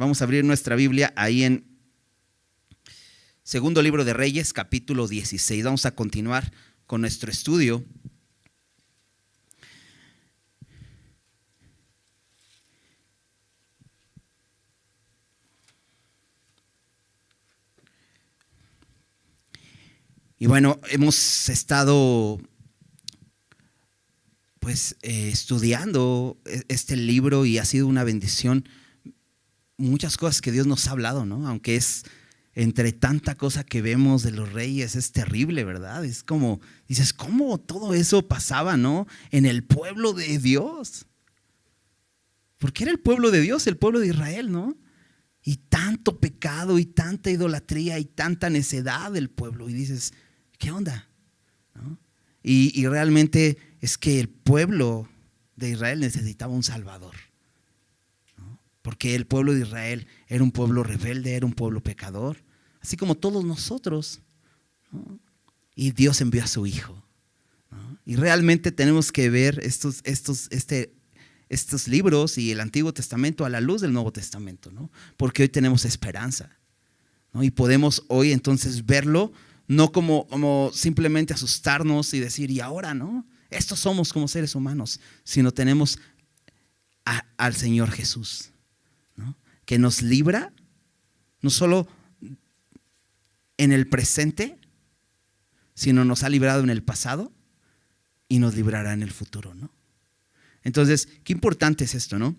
Vamos a abrir nuestra Biblia ahí en Segundo Libro de Reyes, capítulo 16. Vamos a continuar con nuestro estudio. Y bueno, hemos estado estudiando este libro y ha sido una bendición. Muchas cosas que Dios nos ha hablado, ¿no? Aunque es entre tanta cosa que vemos de los reyes, es terrible, ¿verdad? Es como, dices, ¿cómo todo eso pasaba, no? En el pueblo de Dios. Porque era el pueblo de Dios, el pueblo de Israel, ¿no? Y tanto pecado y tanta idolatría y tanta necedad del pueblo. Y dices, ¿qué onda? ¿No? Y realmente es que el pueblo de Israel necesitaba un Salvador, ¿no? Porque el pueblo de Israel era un pueblo rebelde, era un pueblo pecador, así como todos nosotros, ¿no? Y Dios envió a su Hijo, ¿no? Y realmente tenemos que ver estos libros y el Antiguo Testamento a la luz del Nuevo Testamento, ¿no? Porque hoy tenemos esperanza, ¿no? Y podemos hoy entonces verlo no como simplemente asustarnos y decir, ¿y ahora, no? Estos somos como seres humanos, sino tenemos al Señor Jesús, ¿no? Que nos libra, no solo en el presente, sino nos ha librado en el pasado y nos librará en el futuro, ¿no? Entonces, qué importante es esto, ¿no?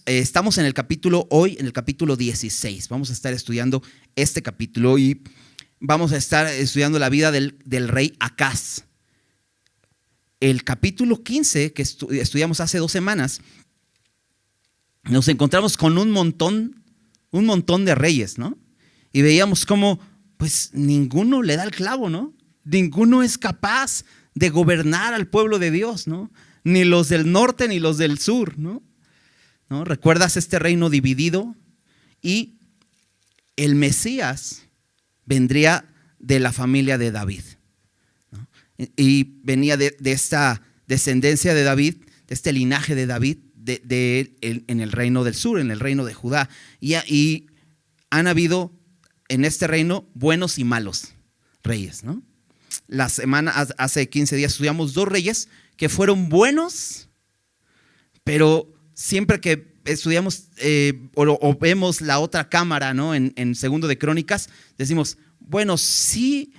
Estamos en el capítulo, hoy en el capítulo 16. Vamos a estar estudiando este capítulo y vamos a estar estudiando la vida del rey Acaz. El capítulo 15 que estudiamos hace 2 semanas, nos encontramos con un montón de reyes, ¿no? Y veíamos cómo pues ninguno le da el clavo, ¿no? Ninguno es capaz de gobernar al pueblo de Dios, ¿no? Ni los del norte ni los del sur, ¿no? ¿No? ¿Recuerdas este reino dividido? Y el Mesías vendría de la familia de David, ¿no? Y venía de esta descendencia de David, de este linaje de David, en el reino del sur, en el reino de Judá. Y han habido en este reino buenos y malos reyes, ¿no? Hace 15 días estudiamos 2 reyes que fueron buenos, pero siempre que estudiamos o vemos la otra cámara, ¿no? En Segundo de Crónicas, decimos, bueno, sí,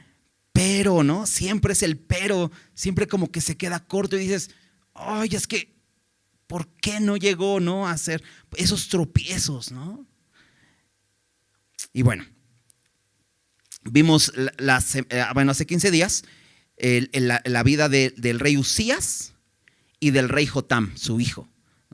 pero, ¿no? Siempre es el pero, siempre como que se queda corto y dices, ay, es que, ¿por qué no llegó, no, a hacer esos tropiezos, ¿no? Y bueno, vimos hace 15 días la vida del rey Usías y del rey Jotam, su hijo,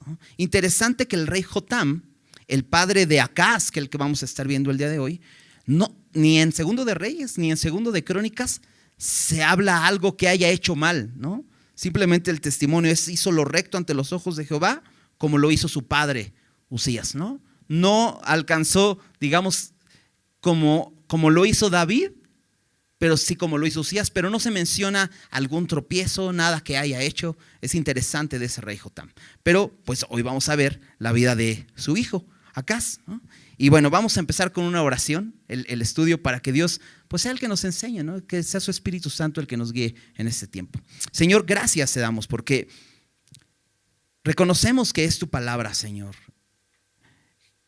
¿no? Interesante que el rey Jotam, el padre de Acaz, que es el que vamos a estar viendo el día de hoy, no, ni en Segundo de Reyes ni en Segundo de Crónicas se habla algo que haya hecho mal, ¿no? Simplemente el testimonio es: hizo lo recto ante los ojos de Jehová, como lo hizo su padre Usías, ¿no? No alcanzó, digamos, como lo hizo David, pero sí como lo hizo Usías, pero no se menciona algún tropiezo, nada que haya hecho. Es interesante de ese rey Jotam. Pero pues hoy vamos a ver la vida de su hijo, Acaz, ¿no? Y bueno, vamos a empezar con una oración, el estudio, para que Dios pues sea el que nos enseñe, ¿no? Que sea su Espíritu Santo el que nos guíe en este tiempo. Señor, gracias te damos porque reconocemos que es tu palabra, Señor,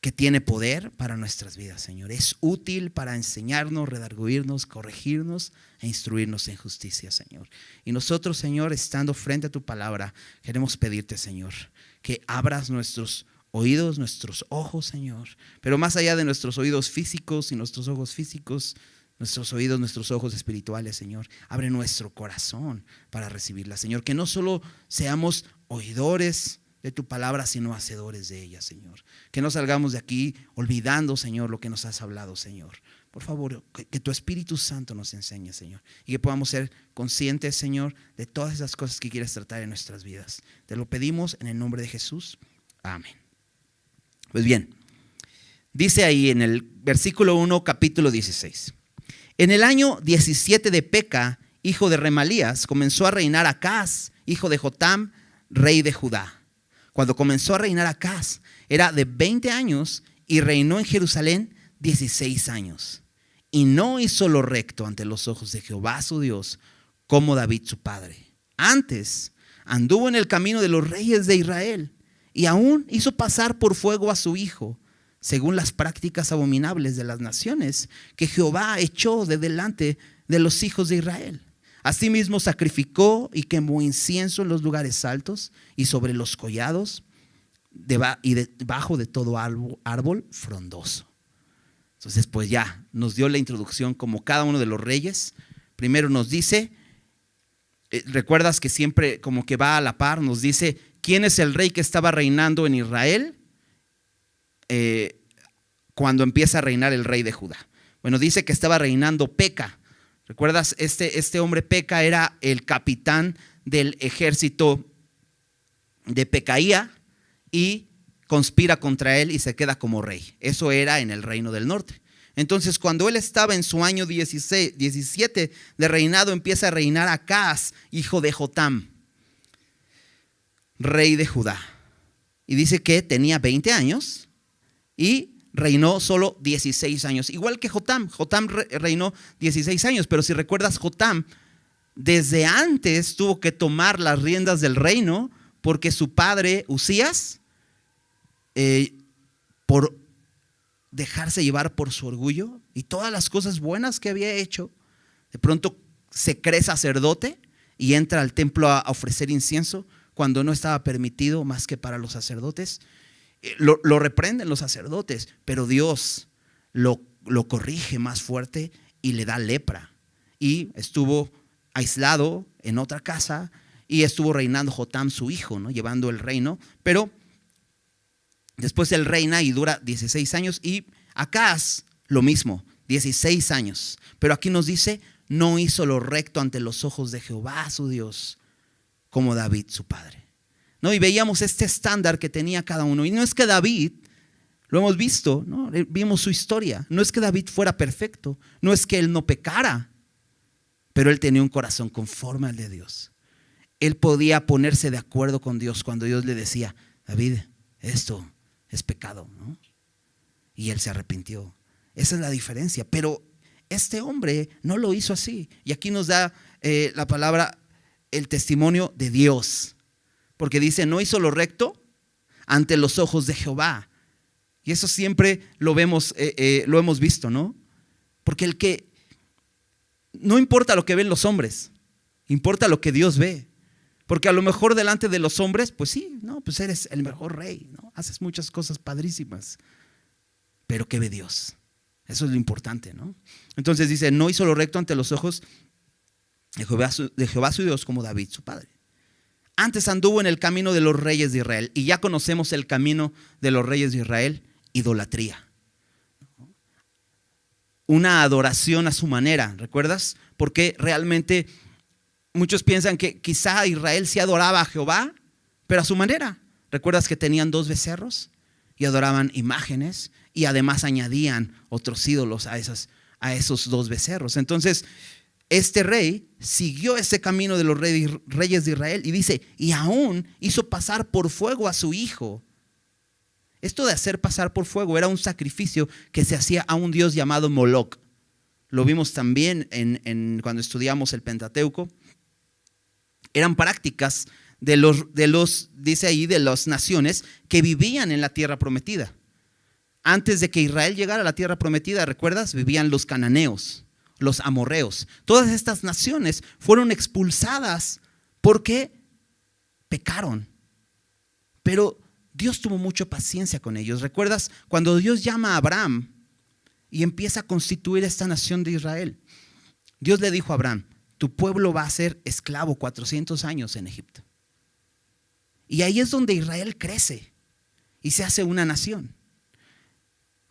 que tiene poder para nuestras vidas, Señor. Es útil para enseñarnos, redarguirnos, corregirnos e instruirnos en justicia, Señor. Y nosotros, Señor, estando frente a tu palabra, queremos pedirte, Señor, que abras nuestros oídos, nuestros ojos, Señor. Pero más allá de nuestros oídos físicos y nuestros ojos físicos, nuestros oídos, nuestros ojos espirituales, Señor. Abre nuestro corazón para recibirla, Señor. Que no solo seamos oidores de tu palabra, sino hacedores de ella, Señor. Que no salgamos de aquí olvidando, Señor, lo que nos has hablado, Señor. Por favor, que tu Espíritu Santo nos enseñe, Señor. Y que podamos ser conscientes, Señor, de todas esas cosas que quieres tratar en nuestras vidas. Te lo pedimos en el nombre de Jesús. Amén. Pues bien, dice ahí en el versículo 1, capítulo 16. En el año 17 de Peca, hijo de Remalías, comenzó a reinar Acaz, hijo de Jotam, rey de Judá. Cuando comenzó a reinar Acaz, era de 20 años y reinó en Jerusalén 16 años. Y no hizo lo recto ante los ojos de Jehová su Dios, como David su padre. Antes anduvo en el camino de los reyes de Israel y aún hizo pasar por fuego a su hijo, según las prácticas abominables de las naciones que Jehová echó de delante de los hijos de Israel. Asimismo sacrificó y quemó incienso en los lugares altos y sobre los collados y debajo de todo árbol frondoso. Entonces pues ya nos dio la introducción como cada uno de los reyes. Primero nos dice, recuerdas que siempre como que va a la par, nos dice quién es el rey que estaba reinando en Israel cuando empieza a reinar el rey de Judá. Bueno, dice que estaba reinando Peca. ¿Recuerdas? Este hombre Peca era el capitán del ejército de Pecaía y conspira contra él y se queda como rey. Eso era en el reino del norte. Entonces, cuando él estaba en su año 17 de reinado, empieza a reinar Acaz, hijo de Jotam, rey de Judá. Y dice que tenía 20 años y reinó solo 16 años, igual que Jotam. Jotam reinó 16 años, pero si recuerdas, Jotam desde antes tuvo que tomar las riendas del reino porque su padre Usías, por dejarse llevar por su orgullo y todas las cosas buenas que había hecho, de pronto se cree sacerdote y entra al templo a ofrecer incienso cuando no estaba permitido más que para los sacerdotes. Lo reprenden los sacerdotes, pero Dios lo corrige más fuerte y le da lepra. Y estuvo aislado en otra casa y estuvo reinando Jotam, su hijo, ¿no? Llevando el reino. Pero después él reina y dura 16 años. Y Acaz, lo mismo, 16 años. Pero aquí nos dice, no hizo lo recto ante los ojos de Jehová, su Dios, como David, su padre. ¿No? Y veíamos este estándar que tenía cada uno. Y no es que David, lo hemos visto, ¿no? Vimos su historia. No es que David fuera perfecto, no es que él no pecara, pero él tenía un corazón conforme al de Dios. Él podía ponerse de acuerdo con Dios cuando Dios le decía, David, esto es pecado, ¿no? Y él se arrepintió. Esa es la diferencia. Pero este hombre no lo hizo así. Y aquí nos da la palabra, el testimonio de Dios. Porque dice, no hizo lo recto ante los ojos de Jehová. Y eso siempre lo vemos, lo hemos visto, ¿no? Porque no importa lo que ven los hombres, importa lo que Dios ve. Porque a lo mejor delante de los hombres, pues sí, no, pues eres el mejor rey, ¿no? Haces muchas cosas padrísimas. Pero ¿qué ve Dios? Eso es lo importante, ¿no? Entonces dice, no hizo lo recto ante los ojos de Jehová su Dios, como David su padre. Antes anduvo en el camino de los reyes de Israel. Y ya conocemos el camino de los reyes de Israel: idolatría. Una adoración a su manera, ¿recuerdas? Porque realmente muchos piensan que quizá Israel sí adoraba a Jehová, pero a su manera. ¿Recuerdas que tenían 2 becerros? Y adoraban imágenes y además añadían otros ídolos a esos 2 becerros. Entonces, este rey siguió ese camino de los reyes de Israel y dice, y aún hizo pasar por fuego a su hijo. Esto de hacer pasar por fuego era un sacrificio que se hacía a un dios llamado Moloc. Lo vimos también cuando estudiamos el Pentateuco. Eran prácticas dice ahí, de las naciones que vivían en la tierra prometida. Antes de que Israel llegara a la tierra prometida, ¿recuerdas? Vivían los cananeos, los amorreos. Todas estas naciones fueron expulsadas porque pecaron. Pero Dios tuvo mucha paciencia con ellos. ¿Recuerdas cuando Dios llama a Abraham y empieza a constituir esta nación de Israel? Dios le dijo a Abraham, tu pueblo va a ser esclavo 400 años en Egipto. Y ahí es donde Israel crece y se hace una nación.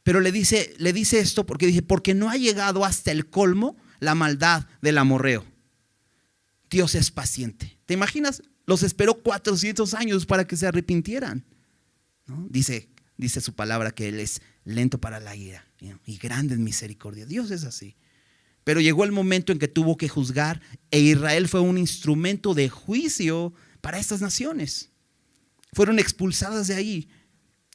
Pero le dice esto porque no ha llegado hasta el colmo la maldad del amorreo. Dios es paciente. ¿Te imaginas? Los esperó 400 años para que se arrepintieran, ¿no? Dice su palabra que Él es lento para la ira y grande en misericordia. Dios es así. Pero llegó el momento en que tuvo que juzgar e Israel fue un instrumento de juicio para estas naciones. fueron expulsadas de ahí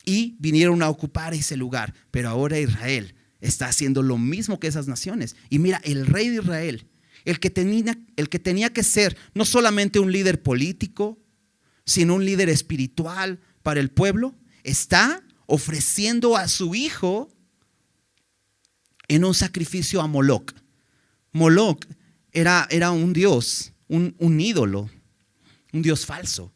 y vinieron a ocupar ese lugar. Pero ahora Israel está haciendo lo mismo que esas naciones. Y mira, el rey de Israel, el que tenía que ser no solamente un líder político, sino un líder espiritual para el pueblo, está ofreciendo a su hijo en un sacrificio a Moloc. Moloc era un dios, un ídolo, un dios falso.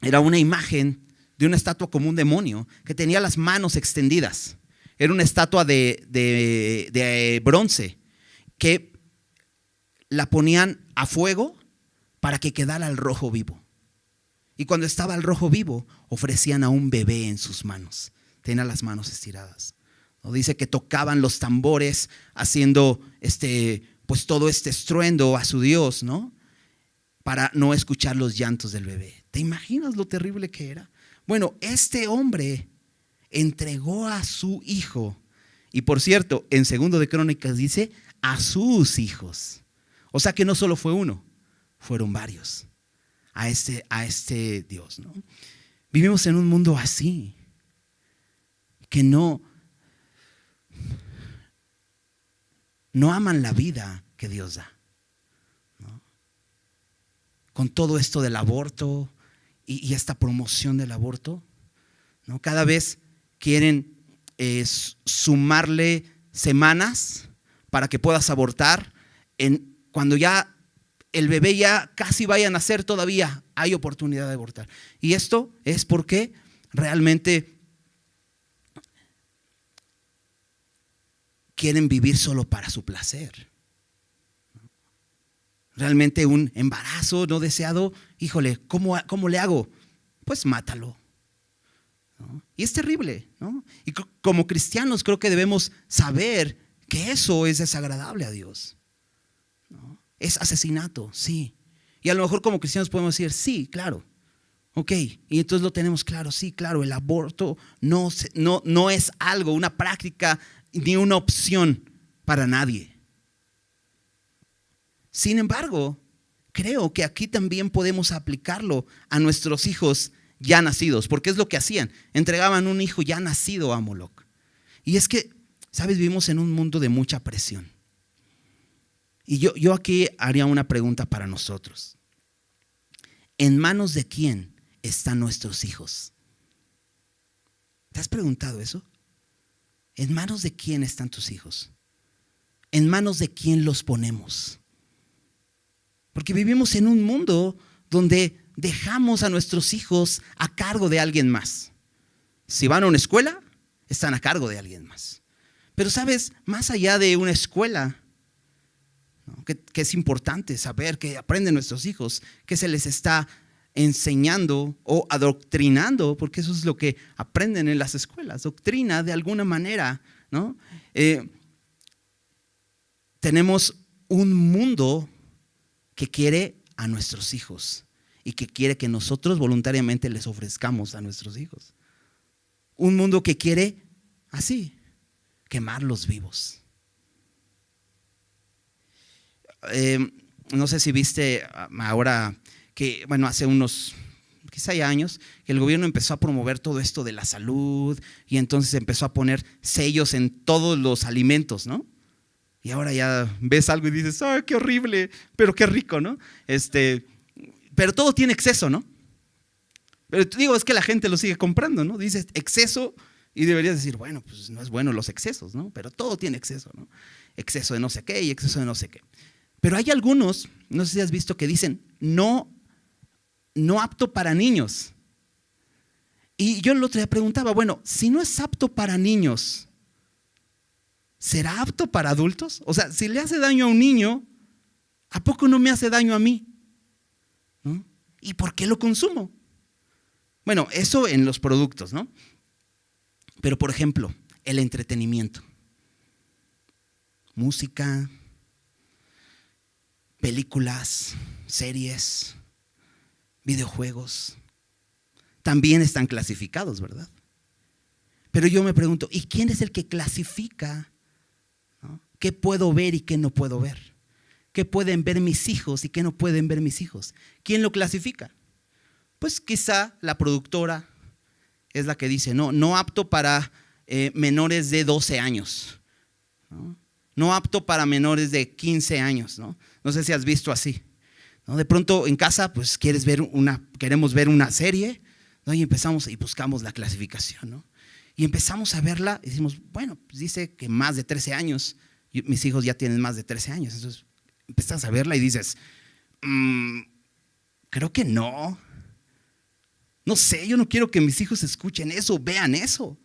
Era una imagen de una estatua como un demonio que tenía las manos extendidas. Era una estatua de bronce que la ponían a fuego para que quedara al rojo vivo. Y cuando estaba al rojo vivo, ofrecían a un bebé en sus manos. Tenía las manos estiradas. ¿No? Dice que tocaban los tambores haciendo pues todo este estruendo a su Dios, ¿no? Para no escuchar los llantos del bebé. ¿Te imaginas lo terrible que era? Bueno, este hombre entregó a su hijo. Y por cierto, en 2 de Crónicas dice a sus hijos. O sea que no solo fue uno, fueron varios a este Dios, ¿no? Vivimos en un mundo así, que no aman la vida que Dios da, ¿no? Con todo esto del aborto y esta promoción del aborto, ¿no? Cada vez quieren sumarle semanas para que puedas abortar. Cuando ya el bebé ya casi vaya a nacer, todavía hay oportunidad de abortar. Y esto es porque realmente quieren vivir solo para su placer. Realmente un embarazo no deseado, híjole, ¿cómo le hago? Pues mátalo, ¿no? Y es terrible, ¿no? Y como cristianos creo que debemos saber que eso es desagradable a Dios, ¿no? Es asesinato, sí. Y a lo mejor como cristianos podemos decir, sí, claro, ok. Y entonces lo tenemos claro, sí, claro, el aborto no es algo, una práctica ni una opción para nadie. Sin embargo, creo que aquí también podemos aplicarlo a nuestros hijos ya nacidos, porque es lo que hacían, entregaban un hijo ya nacido a Moloc. Y es que, ¿sabes? Vivimos en un mundo de mucha presión. Y yo aquí haría una pregunta para nosotros. ¿En manos de quién están nuestros hijos? ¿Te has preguntado eso? ¿En manos de quién están tus hijos? ¿En manos de quién los ponemos? Porque vivimos en un mundo donde dejamos a nuestros hijos a cargo de alguien más. Si van a una escuela, están a cargo de alguien más. Pero sabes, más allá de una escuela, ¿no? que es importante saber que aprenden nuestros hijos, que se les está enseñando o adoctrinando, porque eso es lo que aprenden en las escuelas, doctrina de alguna manera, ¿no? Tenemos un mundo que quiere a nuestros hijos y que quiere que nosotros voluntariamente les ofrezcamos a nuestros hijos. Un mundo que quiere así, quemarlos vivos. No sé si viste ahora que, bueno, hace unos quizá ya años, que el gobierno empezó a promover todo esto de la salud y entonces empezó a poner sellos en todos los alimentos, ¿no? Y ahora ya ves algo y dices, ¡ay, qué horrible! Pero qué rico, ¿no? Pero todo tiene exceso, ¿no? Pero te digo, es que la gente lo sigue comprando, ¿no? Dices exceso y deberías decir, bueno, pues no es bueno los excesos, ¿no? Pero todo tiene exceso, ¿no? Exceso de no sé qué y exceso de no sé qué. Pero hay algunos, no sé si has visto, que dicen, no apto para niños. Y yo el otro día preguntaba, bueno, si no es apto para niños, ¿será apto para adultos? O sea, si le hace daño a un niño, ¿a poco no me hace daño a mí? ¿No? ¿Y por qué lo consumo? Bueno, eso en los productos, ¿no? Pero por ejemplo, el entretenimiento. Música, películas, series, videojuegos, también están clasificados, ¿verdad? Pero yo me pregunto, ¿y quién es el que clasifica, ¿no? ¿Qué puedo ver y qué no puedo ver? ¿Qué pueden ver mis hijos y qué no pueden ver mis hijos? ¿Quién lo clasifica? pues quizá la productora es la que dice, no apto para menores de 12 años, no apto para menores de 15 años, no sé si has visto así, ¿no? De pronto en casa pues queremos ver una serie, ¿no? Y empezamos y buscamos la clasificación, ¿no? Y empezamos a verla y decimos, bueno, pues dice que más de 13 años, mis hijos ya tienen más de 13 años, entonces empiezas a verla y dices, creo que no sé, yo no quiero que mis hijos escuchen eso, vean eso.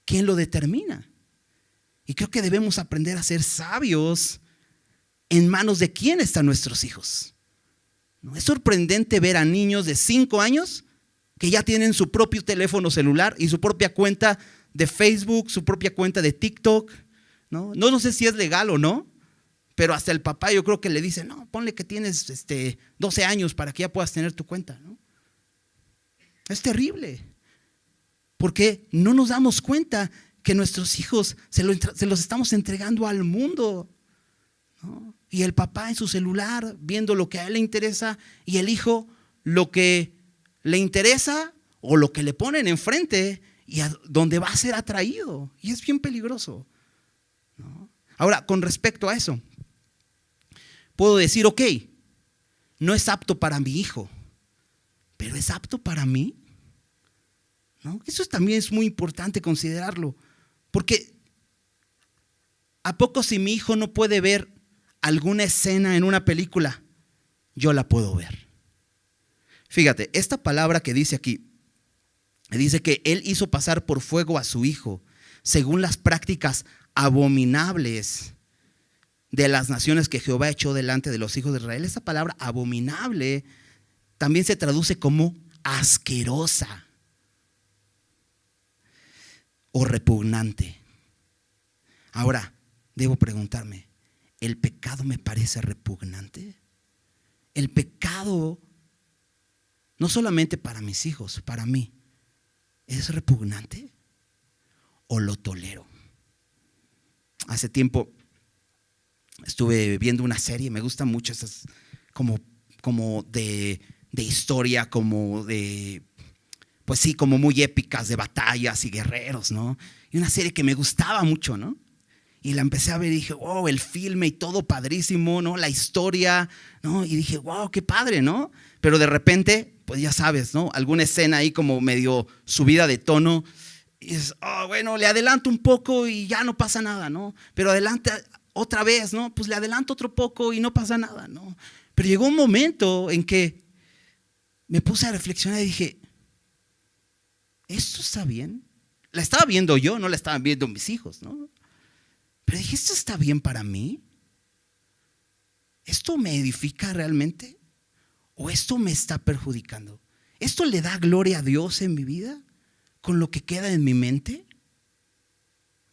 ¿Quién lo determina? Y creo que debemos aprender a ser sabios en manos de quién están nuestros hijos. ¿No? Es sorprendente ver a niños de 5 años que ya tienen su propio teléfono celular y su propia cuenta de Facebook, su propia cuenta de TikTok. No sé si es legal o no, pero hasta el papá yo creo que le dice, no, ponle que tienes 12 años para que ya puedas tener tu cuenta, ¿no? Es terrible, porque no nos damos cuenta que nuestros hijos se los estamos entregando al mundo, ¿no? Y el papá en su celular viendo lo que a él le interesa y el hijo lo que le interesa o lo que le ponen enfrente y a donde va a ser atraído. Y es bien peligroso, ¿no? Ahora, con respecto a eso, puedo decir, ok, no es apto para mi hijo, pero ¿es apto para mí? ¿No? Eso también es muy importante considerarlo, porque ¿a poco si mi hijo no puede ver alguna escena en una película, yo la puedo ver? Fíjate, esta palabra que dice aquí, dice que él hizo pasar por fuego a su hijo, según las prácticas abominables de las naciones que Jehová echó delante de los hijos de Israel. Esa palabra abominable también se traduce como asquerosa o repugnante. Ahora, debo preguntarme, ¿el pecado me parece repugnante? El pecado, no solamente para mis hijos, para mí, ¿es repugnante o lo tolero? Hace tiempo estuve viendo una serie, me gusta mucho esas como de historia, como de, pues sí, como muy épicas de batallas y guerreros, ¿no? Y una serie que me gustaba mucho, ¿no? Y la empecé a ver y dije, wow, el filme y todo padrísimo, ¿no? La historia, ¿no? Y dije, wow, qué padre, ¿no? Pero de repente, pues ya sabes, ¿no? Alguna escena ahí como medio subida de tono. Y es, bueno, le adelanto un poco y ya no pasa nada, ¿no? Pero adelanta otra vez, ¿no? Pues le adelanto otro poco y no pasa nada, ¿no? Pero llegó un momento en que me puse a reflexionar y dije, ¿esto está bien? La estaba viendo yo, no la estaban viendo mis hijos, ¿no? Pero dije, ¿esto está bien para mí? ¿Esto me edifica realmente? ¿O esto me está perjudicando? ¿Esto le da gloria a Dios en mi vida? ¿Con lo que queda en mi mente?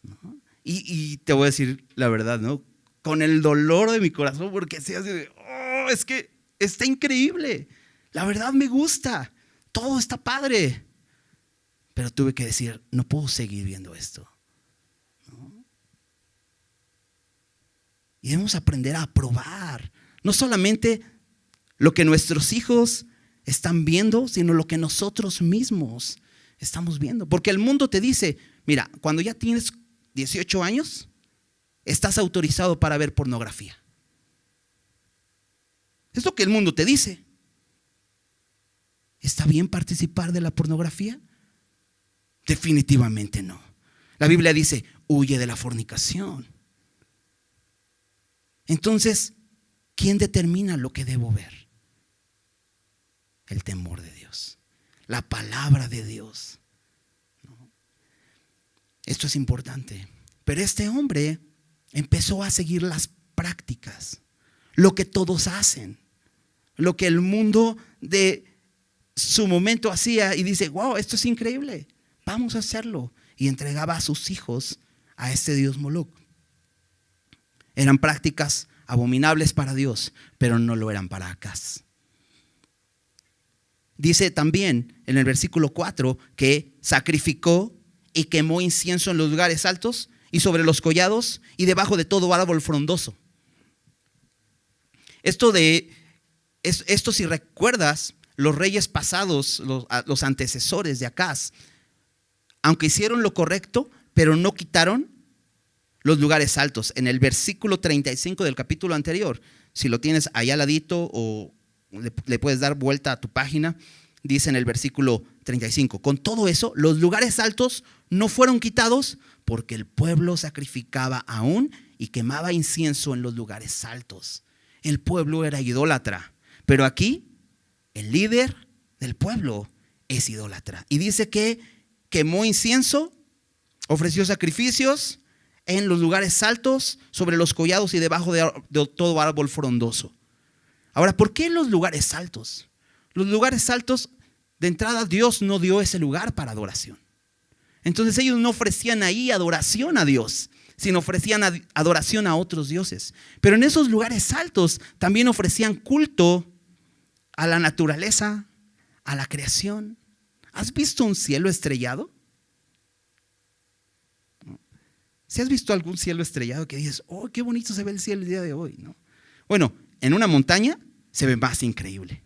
¿No? Y te voy a decir la verdad, ¿no? Con el dolor de mi corazón, porque se hace, es que está increíble. La verdad me gusta. Todo está padre. Pero tuve que decir, no puedo seguir viendo esto, ¿no? Y debemos aprender a aprobar, no solamente lo que nuestros hijos están viendo, sino lo que nosotros mismos estamos viendo. Porque el mundo te dice, mira, cuando ya tienes 18 años, estás autorizado para ver pornografía. Es lo que el mundo te dice. ¿Está bien participar de la pornografía? Definitivamente no. La Biblia dice, huye de la fornicación. Entonces, ¿quién determina lo que debo ver? El temor de Dios, la palabra de Dios, ¿no? Esto es importante. Pero este hombre empezó a seguir las prácticas, lo que todos hacen, lo que el mundo de su momento hacía y dice, wow, esto es increíble, vamos a hacerlo. Y entregaba a sus hijos a este dios Moloc. Eran prácticas abominables para Dios, pero no lo eran para Acaz. Dice también en el versículo 4 que sacrificó y quemó incienso en los lugares altos y sobre los collados y debajo de todo árbol frondoso. Esto si recuerdas, los reyes pasados, los antecesores de Acaz, aunque hicieron lo correcto, pero no quitaron los lugares altos. En el versículo 35 del capítulo anterior, si lo tienes allá al ladito o le puedes dar vuelta a tu página, dice en el versículo 35, con todo eso, los lugares altos no fueron quitados porque el pueblo sacrificaba aún y quemaba incienso en los lugares altos. El pueblo era idólatra, pero aquí el líder del pueblo es idólatra. Y dice que quemó incienso, ofreció sacrificios en los lugares altos, sobre los collados y debajo de todo árbol frondoso. Ahora, ¿por qué los lugares altos? Los lugares altos, de entrada, Dios no dio ese lugar para adoración. Entonces ellos no ofrecían ahí adoración a Dios, sino ofrecían adoración a otros dioses. Pero en esos lugares altos también ofrecían culto a la naturaleza, a la creación. ¿Has visto un cielo estrellado? ¿Si has visto algún cielo estrellado que dices, oh, qué bonito se ve el cielo el día de hoy? ¿No? Bueno, en una montaña se ve más increíble.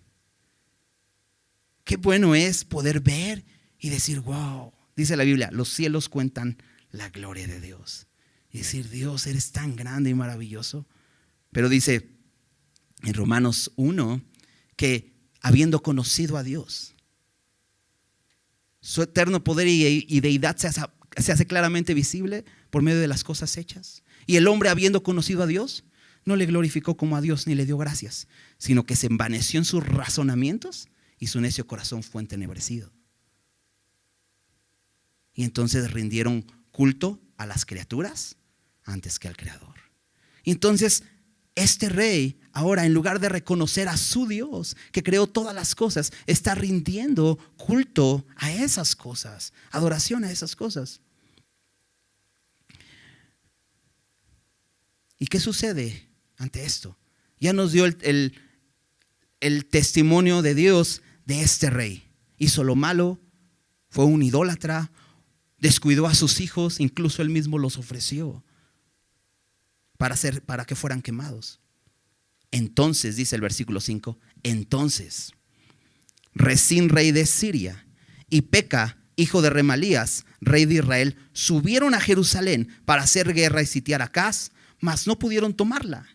Qué bueno es poder ver y decir, wow, dice la Biblia, los cielos cuentan la gloria de Dios. Y decir, Dios, eres tan grande y maravilloso. Pero dice en Romanos 1 que habiendo conocido a Dios, su eterno poder y deidad se hace claramente visible por medio de las cosas hechas. Y el hombre, habiendo conocido a Dios, no le glorificó como a Dios ni le dio gracias, sino que se envaneció en sus razonamientos y su necio corazón fue entenebrecido. Y entonces rindieron culto a las criaturas antes que al Creador. Y entonces este rey ahora, en lugar de reconocer a su Dios que creó todas las cosas, está rindiendo culto a esas cosas, adoración a esas cosas. ¿Y qué sucede ante esto? Ya nos dio el testimonio de Dios de este rey. Hizo lo malo, fue un idólatra, descuidó a sus hijos, incluso él mismo los ofreció para que fueran quemados. Entonces, dice el versículo 5, entonces Resín, rey de Siria, y Peca, hijo de Remalías, rey de Israel, subieron a Jerusalén para hacer guerra y sitiar a Acaz, mas no pudieron tomarla.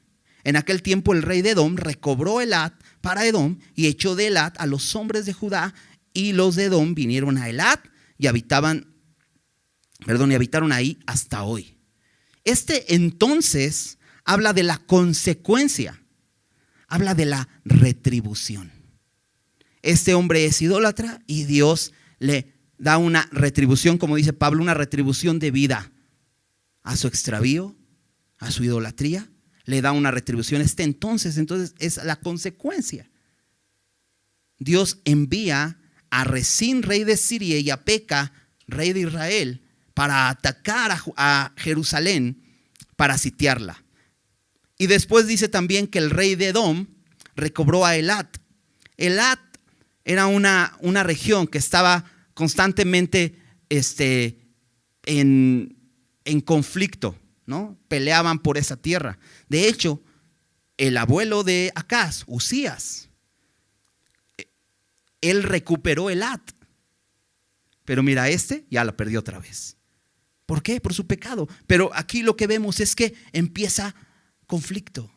En aquel tiempo el rey de Edom recobró Elat para Edom y echó de Elat a los hombres de Judá, y los de Edom vinieron a Elat y habitaron ahí hasta hoy. Este entonces habla de la consecuencia, habla de la retribución. Este hombre es idólatra y Dios le da una retribución, como dice Pablo, una retribución de vida a su extravío, a su idolatría. Le da una retribución. Entonces es la consecuencia. Dios envía a Resín, rey de Siria, y a Peca, rey de Israel, para atacar a Jerusalén, para sitiarla. Y después dice también que el rey de Edom recobró a Elat. Elat era una región que estaba constantemente en conflicto, ¿no? Peleaban por esa tierra. De hecho, el abuelo de Acaz, Uzías, él recuperó Elat. Pero mira, ya la perdió otra vez. ¿Por qué? Por su pecado. Pero aquí lo que vemos es que empieza conflicto.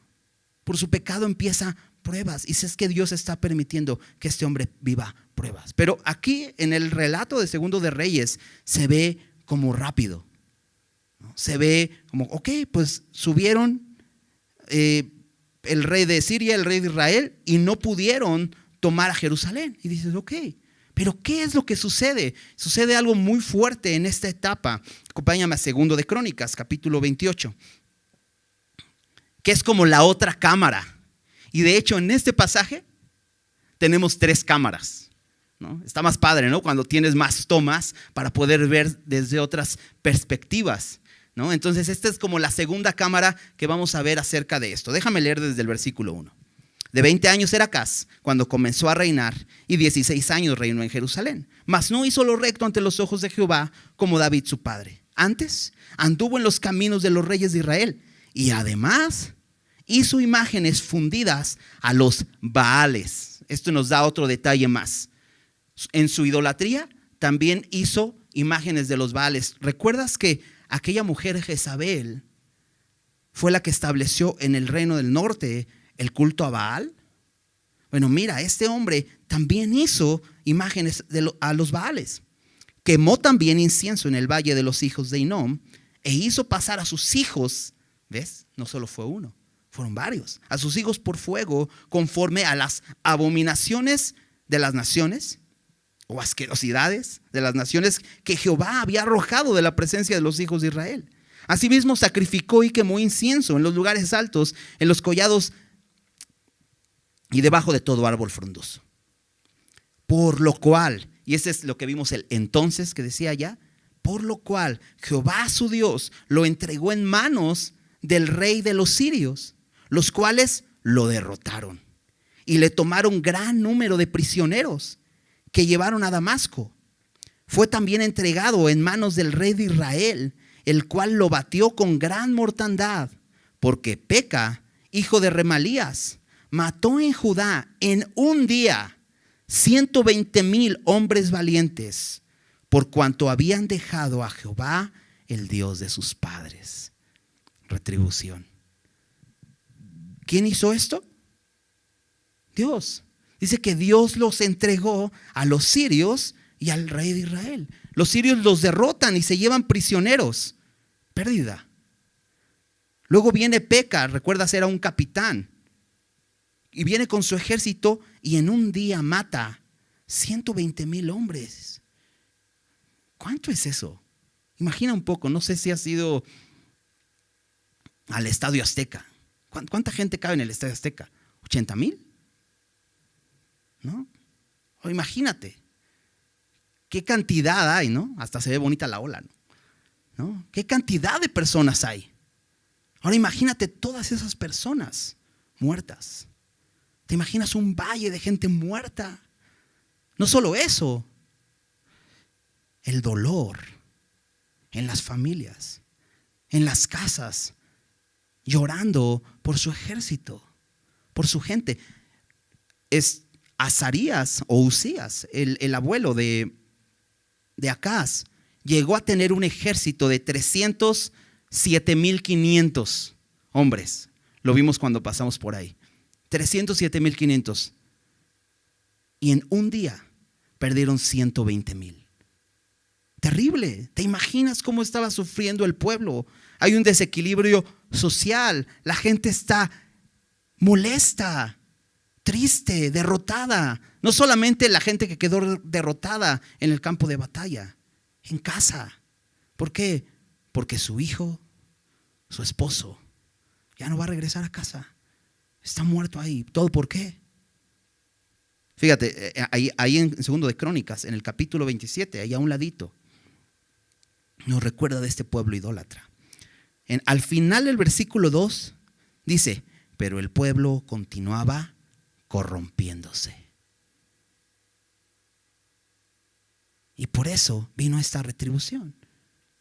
Por su pecado empieza pruebas. Y es que Dios está permitiendo que este hombre viva pruebas. Pero aquí en el relato de Segundo de Reyes se ve como rápido, ¿no? Se ve como, ok, pues subieron el rey de Siria, el rey de Israel, y no pudieron tomar a Jerusalén. Y dices, ok, pero ¿qué es lo que sucede? Sucede algo muy fuerte en esta etapa. Acompáñame a Segundo de Crónicas, capítulo 28, que es como la otra cámara. Y de hecho en este pasaje tenemos 3 cámaras, ¿no? Está más padre, ¿no? Cuando tienes más tomas para poder ver desde otras perspectivas, ¿no? Entonces esta es como la segunda cámara que vamos a ver acerca de esto. Déjame leer desde el versículo 1. De 20 años era Acaz cuando comenzó a reinar, y 16 años reinó en Jerusalén. Mas no hizo lo recto ante los ojos de Jehová como David su padre. Antes anduvo en los caminos de los reyes de Israel, y además hizo imágenes fundidas a los Baales. esto nos da otro detalle más. En su idolatría también hizo imágenes de los Baales. ¿Recuerdas que aquella mujer Jezabel fue la que estableció en el reino del norte el culto a Baal? Bueno, mira, este hombre también hizo imágenes a los Baales. Quemó también incienso en el valle de los hijos de Hinnom e hizo pasar a sus hijos, ¿ves? No solo fue uno, fueron varios, a sus hijos por fuego conforme a las abominaciones de las naciones o asquerosidades de las naciones que Jehová había arrojado de la presencia de los hijos de Israel. Asimismo sacrificó y quemó incienso en los lugares altos, en los collados y debajo de todo árbol frondoso. Por lo cual, y ese es lo que vimos el entonces que decía allá, por lo cual Jehová su Dios lo entregó en manos del rey de los sirios, los cuales lo derrotaron y le tomaron gran número de prisioneros que llevaron a Damasco. Fue también entregado en manos del rey de Israel, el cual lo batió con gran mortandad, porque Peca, hijo de Remalías, mató en Judá en un día 120,000 hombres valientes, por cuanto habían dejado a Jehová, el Dios de sus padres. Retribución. ¿Quién hizo esto? Dios. Dice que Dios los entregó a los sirios y al rey de Israel. Los sirios los derrotan y se llevan prisioneros. Pérdida. Luego viene Peca, recuerdas, era un capitán, y viene con su ejército y en un día mata 120,000 hombres. ¿Cuánto es eso? Imagina un poco, no sé si has ido al Estadio Azteca. ¿Cuánta gente cabe en el Estadio Azteca? ¿80,000? ¿No? O imagínate qué cantidad hay, ¿no? Hasta se ve bonita la ola, ¿no? ¿Qué cantidad de personas hay? Ahora imagínate todas esas personas muertas. ¿Te imaginas un valle de gente muerta? No solo eso, el dolor en las familias, en las casas, llorando por su ejército, por su gente. Es Azarías o Usías, el abuelo de Acaz, llegó a tener un ejército de 307,500 hombres. Lo vimos cuando pasamos por ahí. 307,500. Y en un día perdieron 120,000. Terrible. ¿Te imaginas cómo estaba sufriendo el pueblo? Hay un desequilibrio social. La gente está molesta, triste, derrotada. No solamente la gente que quedó derrotada en el campo de batalla, en casa. ¿Por qué? Porque su hijo, su esposo, ya no va a regresar a casa. Está muerto ahí. ¿Todo por qué? Fíjate, ahí en segundo de Crónicas, en el capítulo 27, ahí a un ladito, nos recuerda de este pueblo idólatra. Al final del versículo 2 dice, pero el pueblo continuaba corrompiéndose. Y por eso vino esta retribución.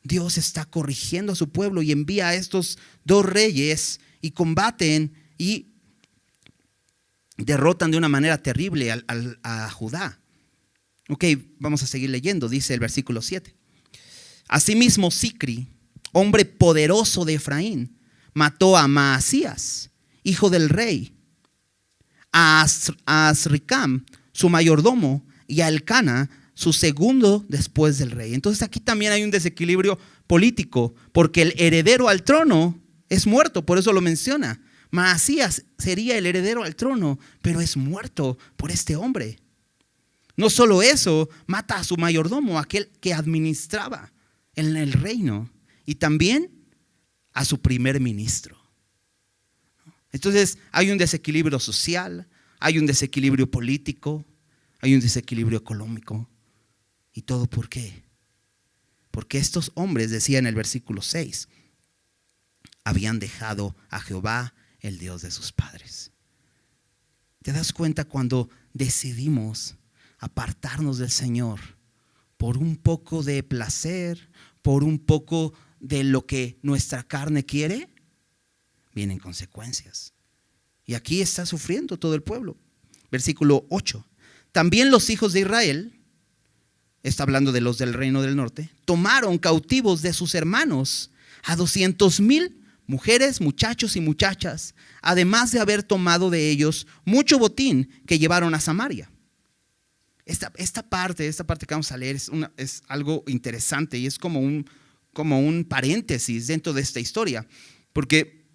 Dios está corrigiendo a su pueblo y envía a estos dos reyes y combaten y derrotan de una manera terrible a Judá. Ok, vamos a seguir leyendo, dice el versículo 7. Asimismo Sicri, hombre poderoso de Efraín, mató a Maasías, hijo del rey, a Azricam, su mayordomo, y a Elcana, su segundo después del rey. Entonces aquí también hay un desequilibrio político, porque el heredero al trono es muerto, por eso lo menciona. Maasías sería el heredero al trono, pero es muerto por este hombre. No solo eso, mata a su mayordomo, aquel que administraba en el reino, y también a su primer ministro. Entonces hay un desequilibrio social, hay un desequilibrio político, hay un desequilibrio económico. ¿Y todo por qué? Porque estos hombres, decía en el versículo 6, habían dejado a Jehová, el Dios de sus padres. ¿Te das cuenta cuando decidimos apartarnos del Señor por un poco de placer, por un poco de lo que nuestra carne quiere? Vienen consecuencias. Y aquí está sufriendo todo el pueblo. Versículo 8. También los hijos de Israel, está hablando de los del reino del norte, tomaron cautivos de sus hermanos a 200,000 mujeres, muchachos y muchachas, además de haber tomado de ellos mucho botín que llevaron a Samaria. Esta parte que vamos a leer es algo interesante y es como un paréntesis dentro de esta historia, porque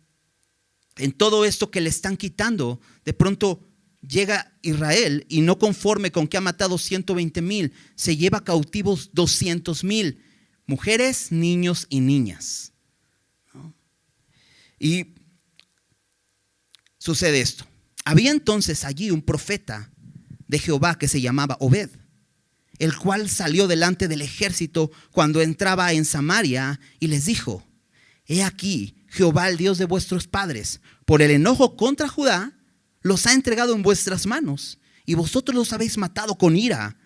en todo esto que le están quitando, de pronto llega Israel y no conforme con que ha matado 120,000, se lleva cautivos 200,000 mujeres, niños y niñas, ¿no? Y sucede esto. Había entonces allí un profeta de Jehová que se llamaba Obed, el cual salió delante del ejército cuando entraba en Samaria y les dijo: he aquí, Jehová, el Dios de vuestros padres, por el enojo contra Judá, los ha entregado en vuestras manos, y vosotros los habéis matado con ira,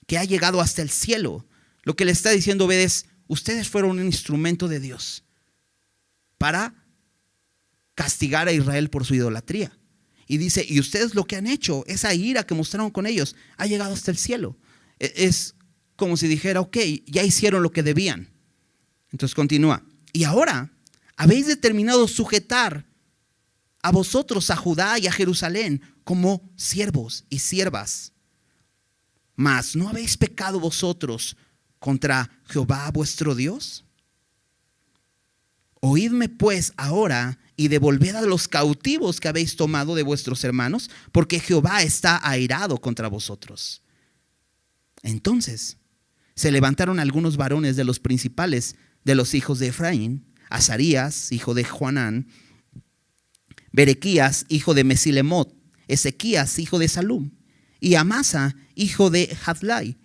que ha llegado hasta el cielo. Lo que le está diciendo Obed es: ustedes fueron un instrumento de Dios para castigar a Israel por su idolatría. Y dice, y ustedes lo que han hecho, esa ira que mostraron con ellos, ha llegado hasta el cielo. Es como si dijera, ok, ya hicieron lo que debían. Entonces continúa. Y ahora habéis determinado sujetar a vosotros, a Judá y a Jerusalén, como siervos y siervas. Mas ¿no habéis pecado vosotros contra Jehová vuestro Dios? Oídme pues ahora y devolved a los cautivos que habéis tomado de vuestros hermanos, porque Jehová está airado contra vosotros. Entonces se levantaron algunos varones de los principales de los hijos de Efraín: Azarías, hijo de Joanán; Berequías, hijo de Mesilemot; Ezequías, hijo de Salum; y Amasa, hijo de Hadlai,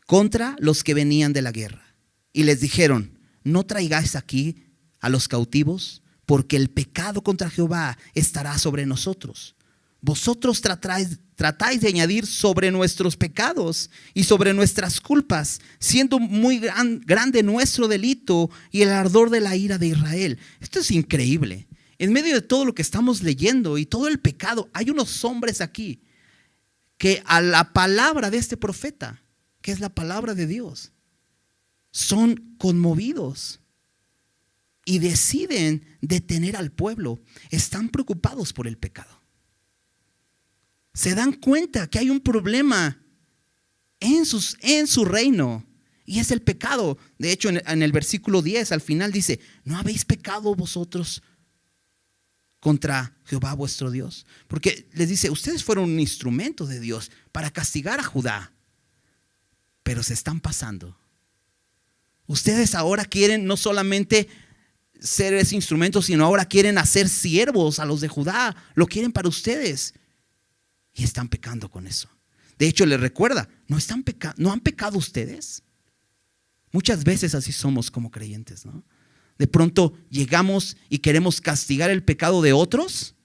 contra los que venían de la guerra. Y les dijeron: no traigáis aquí a los cautivos, porque el pecado contra Jehová estará sobre nosotros. Vosotros tratáis de añadir sobre nuestros pecados y sobre nuestras culpas, siendo muy grande nuestro delito y el ardor de la ira de Israel. Esto es increíble. En medio de todo lo que estamos leyendo y todo el pecado, hay unos hombres aquí que a la palabra de este profeta, que es la palabra de Dios, son conmovidos y deciden detener al pueblo. Están preocupados por el pecado. Se dan cuenta que hay un problema en su reino, y es el pecado. De hecho, en el versículo 10 al final dice: ¿no habéis pecado vosotros contra Jehová vuestro Dios? Porque les dice, ustedes fueron un instrumento de Dios para castigar a Judá, pero se están pasando. Ustedes ahora quieren no solamente ser ese instrumento, sino ahora quieren hacer siervos a los de Judá. Lo quieren para ustedes. Y están pecando con eso. De hecho, les recuerda, ¿no han pecado ustedes? Muchas veces así somos como creyentes, ¿no? De pronto llegamos y queremos castigar el pecado de otros,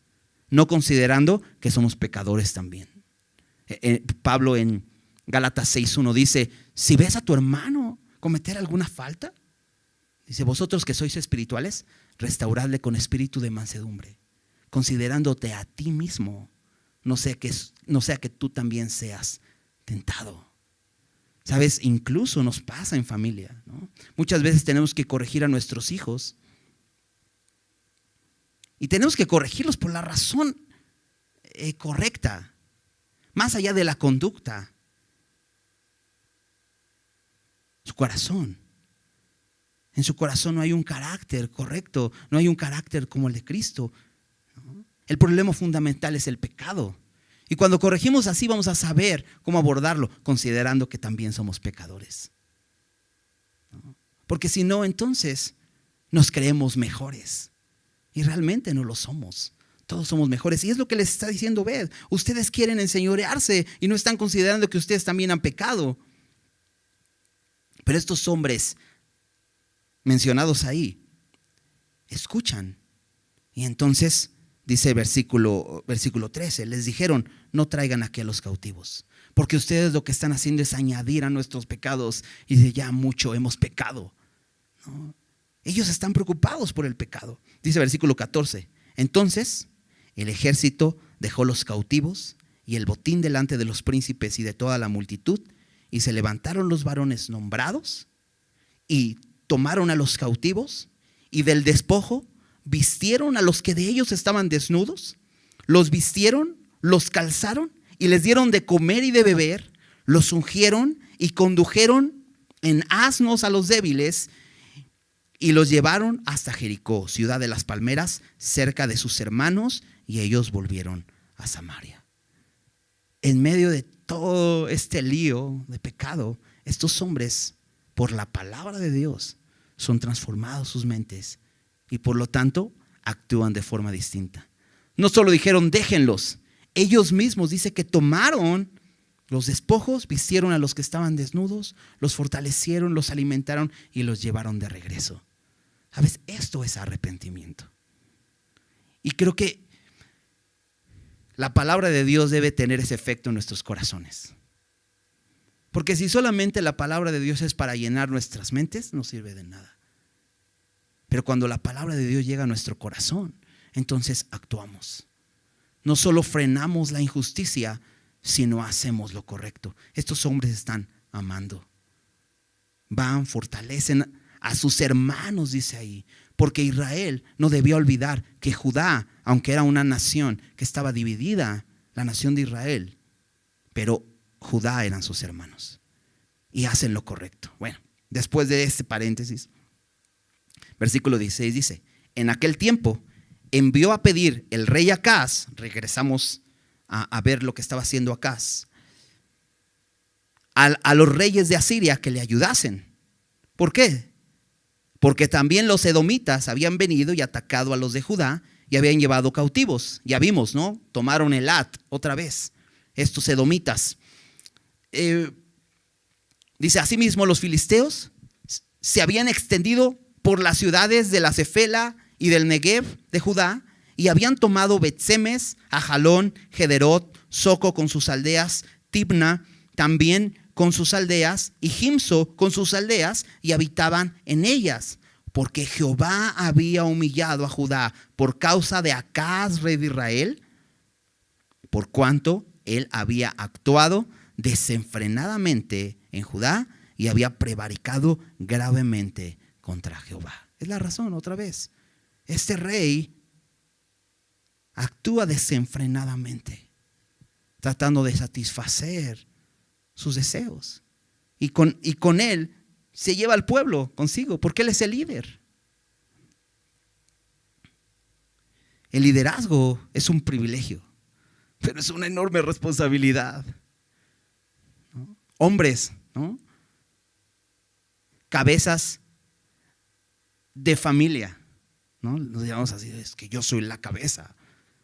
no considerando que somos pecadores también. Pablo en Gálatas 6:1 dice: si ves a tu hermano cometer alguna falta, dice, vosotros que sois espirituales, restauradle con espíritu de mansedumbre, considerándote a ti mismo, no sea que tú también seas tentado. Sabes, incluso nos pasa en familia, ¿no? Muchas veces tenemos que corregir a nuestros hijos, y tenemos que corregirlos por la razón correcta, más allá de la conducta. Su corazón. En su corazón no hay un carácter correcto, no hay un carácter como el de Cristo, ¿no? El problema fundamental es el pecado. Y cuando corregimos así, vamos a saber cómo abordarlo, considerando que también somos pecadores, ¿no? Porque si no, entonces nos creemos mejores. Y realmente no lo somos. Todos somos mejores. Y es lo que les está diciendo Obed. Ustedes quieren enseñorearse y no están considerando que ustedes también han pecado. Pero estos hombres mencionados ahí escuchan. Y entonces dice versículo 13, les dijeron: no traigan aquí a los cautivos, porque ustedes lo que están haciendo es añadir a nuestros pecados. Y dice: ya mucho hemos pecado, ¿no? Ellos están preocupados por el pecado. Dice versículo 14: entonces el ejército dejó los cautivos y el botín delante de los príncipes y de toda la multitud, y se levantaron los varones nombrados y tomaron a los cautivos, y del despojo vistieron a los que de ellos estaban desnudos, los vistieron, los calzaron y les dieron de comer y de beber, los ungieron y condujeron en asnos a los débiles, y los llevaron hasta Jericó, ciudad de las palmeras, cerca de sus hermanos, y ellos volvieron a Samaria. En medio de todo este lío de pecado, estos hombres, por la palabra de Dios, son transformados sus mentes y por lo tanto actúan de forma distinta. No solo dijeron déjenlos, ellos mismos dice que tomaron los despojos, vistieron a los que estaban desnudos, los fortalecieron, los alimentaron y los llevaron de regreso. ¿Sabes? Esto es arrepentimiento. Y creo que la palabra de Dios debe tener ese efecto en nuestros corazones. Porque si solamente la palabra de Dios es para llenar nuestras mentes, no sirve de nada. Pero cuando la palabra de Dios llega a nuestro corazón, entonces actuamos. No solo frenamos la injusticia, sino hacemos lo correcto. Estos hombres están amando. Van, fortalecen a sus hermanos, dice ahí. Porque Israel no debía olvidar que Judá, aunque era una nación que estaba dividida, la nación de Israel, pero Judá eran sus hermanos y hacen lo correcto. Bueno, después de este paréntesis, versículo 16 dice: en aquel tiempo envió a pedir el rey Acaz, regresamos a ver lo que estaba haciendo Acaz, a los reyes de Asiria que le ayudasen. ¿Por qué? Porque también los edomitas habían venido y atacado a los de Judá y habían llevado cautivos. Ya vimos, ¿no? Tomaron Elat otra vez, estos edomitas. Dice: asimismo los filisteos se habían extendido por las ciudades de la Cefela y del Negev de Judá y habían tomado Bet-Semes, Ajalón, Gederot, Soco con sus aldeas, Tibna también con sus aldeas y Gimso con sus aldeas, y habitaban en ellas, porque Jehová había humillado a Judá por causa de Acaz, rey de Israel, por cuanto él había actuado desenfrenadamente en Judá y había prevaricado gravemente contra Jehová. Es la razón, otra vez. Este rey actúa desenfrenadamente, tratando de satisfacer sus deseos. Y con él se lleva al pueblo consigo, porque él es el líder. El liderazgo es un privilegio, pero es una enorme responsabilidad, ¿no? Hombres, ¿no? Cabezas de familia, ¿no? Nos llamamos así: es que yo soy la cabeza.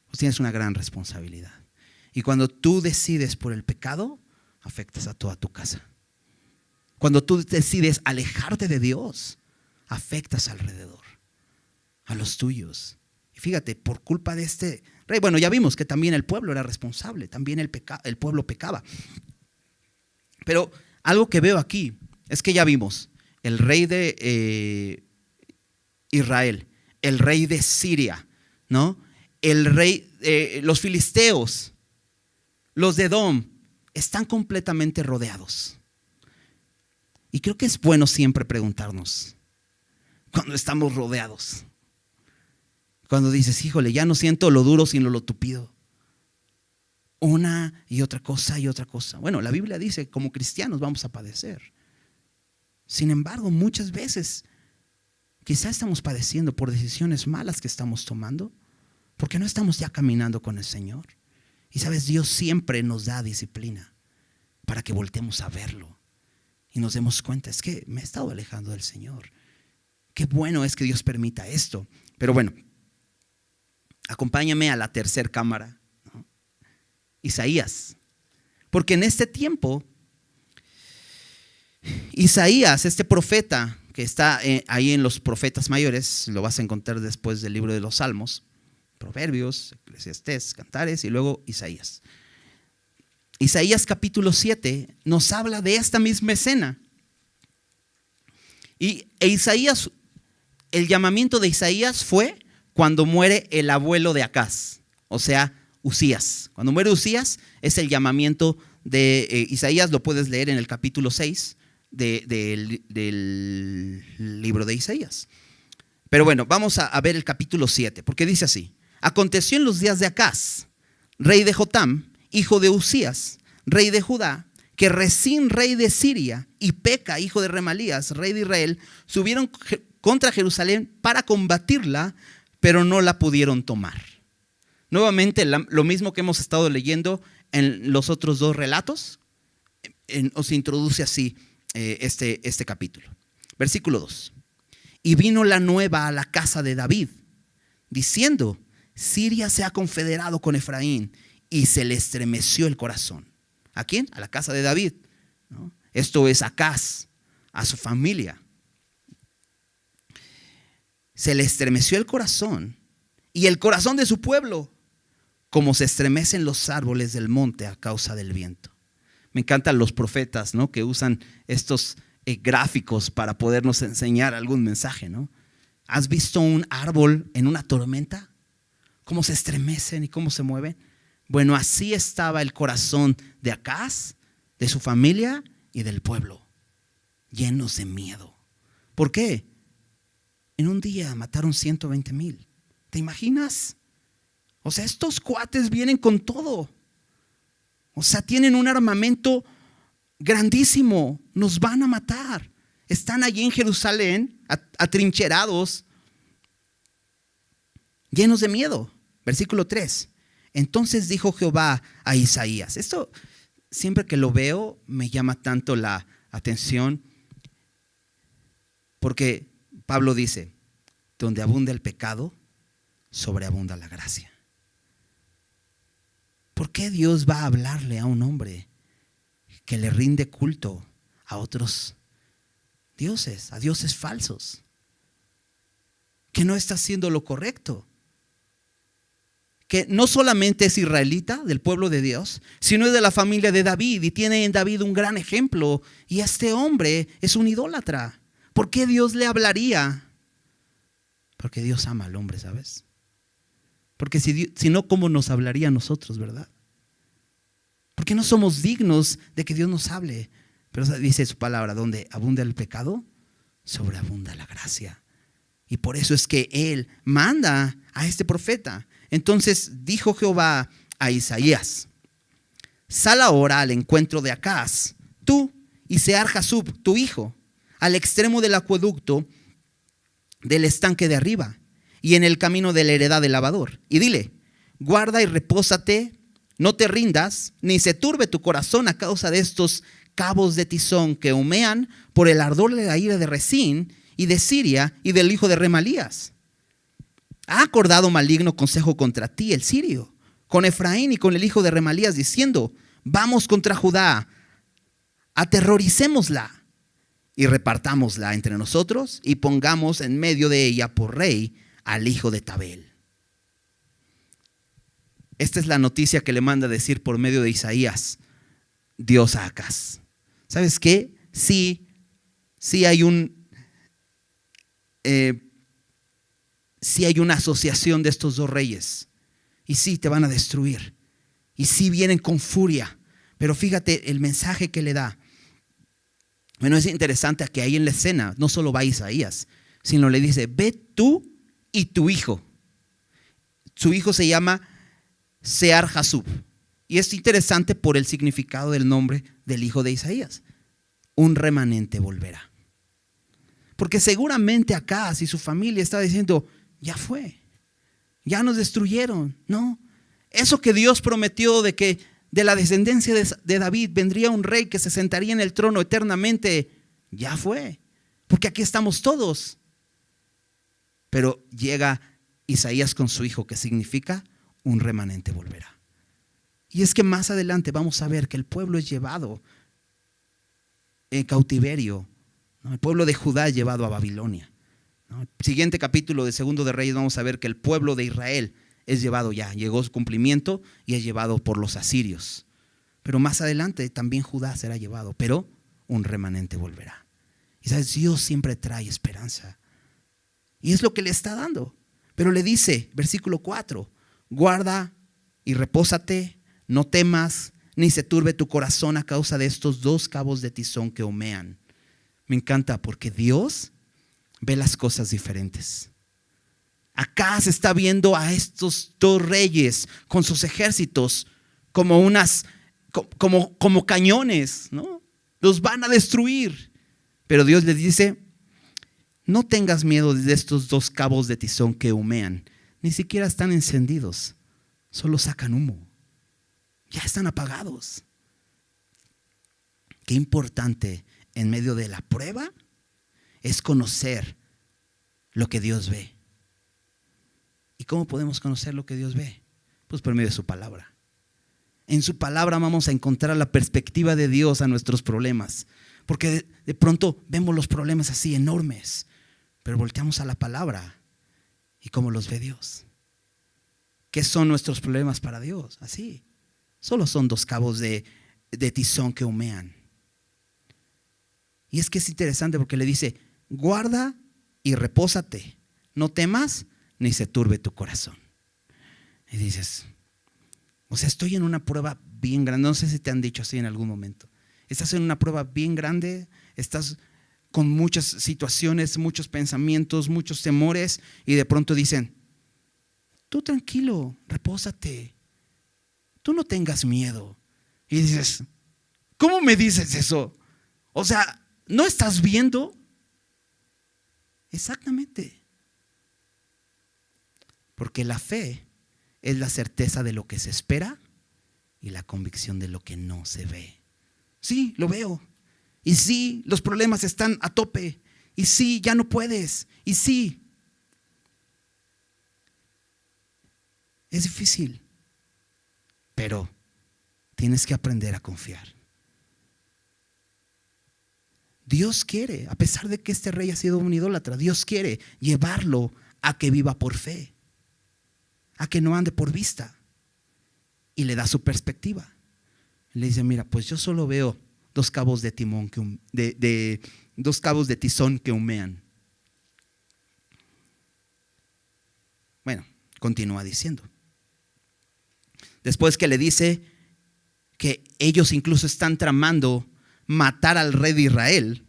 Pues tienes una gran responsabilidad. Y cuando tú decides por el pecado, afectas a toda tu casa. Cuando tú decides alejarte de Dios, afectas alrededor, a los tuyos. Y fíjate, por culpa de este rey, bueno, ya vimos que también el pueblo era responsable, también el pueblo pecaba. Pero algo que veo aquí es que ya vimos el rey de Israel, el rey de Siria, ¿no? El rey, los filisteos, los de Edom, están completamente rodeados. Y creo que es bueno siempre preguntarnos cuando estamos rodeados. Cuando dices: híjole, ya no siento lo duro sino lo tupido. Una y otra cosa y otra cosa. Bueno, la Biblia dice: como cristianos vamos a padecer. Sin embargo, muchas veces quizá estamos padeciendo por decisiones malas que estamos tomando, porque no estamos ya caminando con el Señor. Y sabes, Dios siempre nos da disciplina para que volteemos a verlo y nos demos cuenta: es que me he estado alejando del Señor. Qué bueno es que Dios permita esto. Pero bueno, acompáñame a la tercera cámara, ¿no? Isaías. Porque en este tiempo, Isaías, este profeta que está ahí en los profetas mayores, lo vas a encontrar después del libro de los Salmos, Proverbios, Eclesiastés, Cantares y luego Isaías. Isaías capítulo 7 nos habla de esta misma escena. Isaías, el llamamiento de Isaías fue cuando muere el abuelo de Acaz, o sea, Usías. Cuando muere Usías es el llamamiento de Isaías, lo puedes leer en el capítulo 6 del libro de Isaías. Pero bueno, vamos a ver el capítulo 7, porque dice así: aconteció en los días de Acaz, rey de Jotam, hijo de Usías, rey de Judá, que Resín, rey de Siria, y Peca, hijo de Remalías, rey de Israel, subieron contra Jerusalén para combatirla, pero no la pudieron tomar. Nuevamente, lo mismo que hemos estado leyendo en los otros dos relatos, os introduce así este capítulo. Versículo 2. Y vino la nueva a la casa de David, diciendo: Siria se ha confederado con Efraín, y se le estremeció el corazón. ¿A quién? A la casa de David, ¿no? Esto es Acaz, a su familia. Se le estremeció el corazón y el corazón de su pueblo, como se estremecen los árboles del monte a causa del viento. Me encantan los profetas, ¿no?, que usan estos gráficos para podernos enseñar algún mensaje, ¿no? ¿Has visto un árbol en una tormenta? ¿Cómo se estremecen y cómo se mueven? Bueno, así estaba el corazón de Acaz, de su familia y del pueblo, llenos de miedo. ¿Por qué? En un día mataron 120,000. ¿Te imaginas? O sea, estos cuates vienen con todo. O sea, tienen un armamento grandísimo. Nos van a matar. Están allí en Jerusalén, atrincherados, llenos de miedo. Versículo 3. Entonces dijo Jehová a Isaías. Esto, siempre que lo veo, me llama tanto la atención, porque Pablo dice: donde abunda el pecado, sobreabunda la gracia. ¿Por qué Dios va a hablarle a un hombre que le rinde culto a otros dioses, a dioses falsos, que no está haciendo lo correcto? Que no solamente es israelita del pueblo de Dios, sino es de la familia de David, y tiene en David un gran ejemplo, y este hombre es un idólatra. ¿Por qué Dios le hablaría? Porque Dios ama al hombre, ¿sabes? Porque si no, ¿cómo nos hablaría a nosotros, verdad? Porque no somos dignos de que Dios nos hable. Pero dice su palabra: donde abunda el pecado, sobreabunda la gracia. Y por eso es que Él manda a este profeta. Entonces dijo Jehová a Isaías: sal ahora al encuentro de Acaz, tú y Sear-Jasub, tu hijo, al extremo del acueducto del estanque de arriba, y en el camino de la heredad del lavador. Y dile: guarda y repósate, no te rindas, ni se turbe tu corazón a causa de estos cabos de tizón que humean por el ardor de la ira de Resín y de Siria y del hijo de Remalías. Ha acordado maligno consejo contra ti el sirio, con Efraín y con el hijo de Remalías, diciendo: vamos contra Judá, aterroricémosla y repartámosla entre nosotros, y pongamos en medio de ella por rey al hijo de Tabel. Esta es la noticia que le manda decir por medio de Isaías Dios a Acaz. ¿Sabes qué? Sí hay una asociación de estos dos reyes, y sí te van a destruir, y sí vienen con furia. Pero fíjate el mensaje que le da. Bueno, es interesante que ahí en la escena no solo va Isaías, sino le dice: ve tú y tu hijo. Su hijo se llama Sear-Jasub, y es interesante por el significado del nombre del hijo de Isaías. Un remanente volverá. Porque seguramente Acaz y su familia estaba diciendo: ya fue, ya nos destruyeron. No, eso que Dios prometió de que de la descendencia de David vendría un rey que se sentaría en el trono eternamente, ya fue, porque aquí estamos todos. Pero llega Isaías con su hijo, que significa un remanente volverá. Y es que más adelante vamos a ver que el pueblo es llevado en cautiverio, ¿no? El pueblo de Judá es llevado a Babilonia, ¿no? El siguiente capítulo de Segundo de Reyes vamos a ver que el pueblo de Israel es llevado ya, llegó su cumplimiento y es llevado por los asirios. Pero más adelante también Judá será llevado, pero un remanente volverá. Y sabes, Dios siempre trae esperanza, y es lo que le está dando. Pero le dice, versículo 4, guarda y repósate, no temas, ni se turbe tu corazón a causa de estos 2 cabos de tizón que humean. Me encanta porque Dios ve las cosas diferentes. Acá se está viendo a estos 2 reyes con sus ejércitos como como cañones, ¿no? Los van a destruir. Pero Dios les dice: no tengas miedo de estos 2 cabos de tizón que humean. Ni siquiera están encendidos, solo sacan humo. Ya están apagados. Qué importante en medio de la prueba es conocer lo que Dios ve. ¿Y cómo podemos conocer lo que Dios ve? Pues por medio de su palabra. En su palabra vamos a encontrar la perspectiva de Dios a nuestros problemas. Porque de pronto vemos los problemas así enormes, pero volteamos a la palabra y cómo los ve Dios. ¿Qué son nuestros problemas para Dios? Así. Solo son 2 cabos de tizón que humean. Y es que es interesante porque le dice: guarda y repósate, no temas ni se turbe tu corazón. Y dices, o sea, estoy en una prueba bien grande. No sé si te han dicho así en algún momento. Estás en una prueba bien grande, estás con muchas situaciones, muchos pensamientos, muchos temores, y de pronto dicen: tú tranquilo, repósate, tú no tengas miedo. Y dices: ¿cómo me dices eso? O sea, ¿no estás viendo? Exactamente. Porque la fe es la certeza de lo que se espera y la convicción de lo que no se ve. Sí, lo veo. Y sí, los problemas están a tope. Y sí, ya no puedes. Y sí, es difícil. Pero tienes que aprender a confiar. Dios quiere, a pesar de que este rey ha sido un idólatra, Dios quiere llevarlo a que viva por fe, a que no ande por vista. Y le da su perspectiva. Le dice: mira, pues yo solo veo 2 cabos de timón 2 cabos de tizón que humean. Bueno, continúa diciendo. Después que le dice que ellos incluso están tramando matar al rey de Israel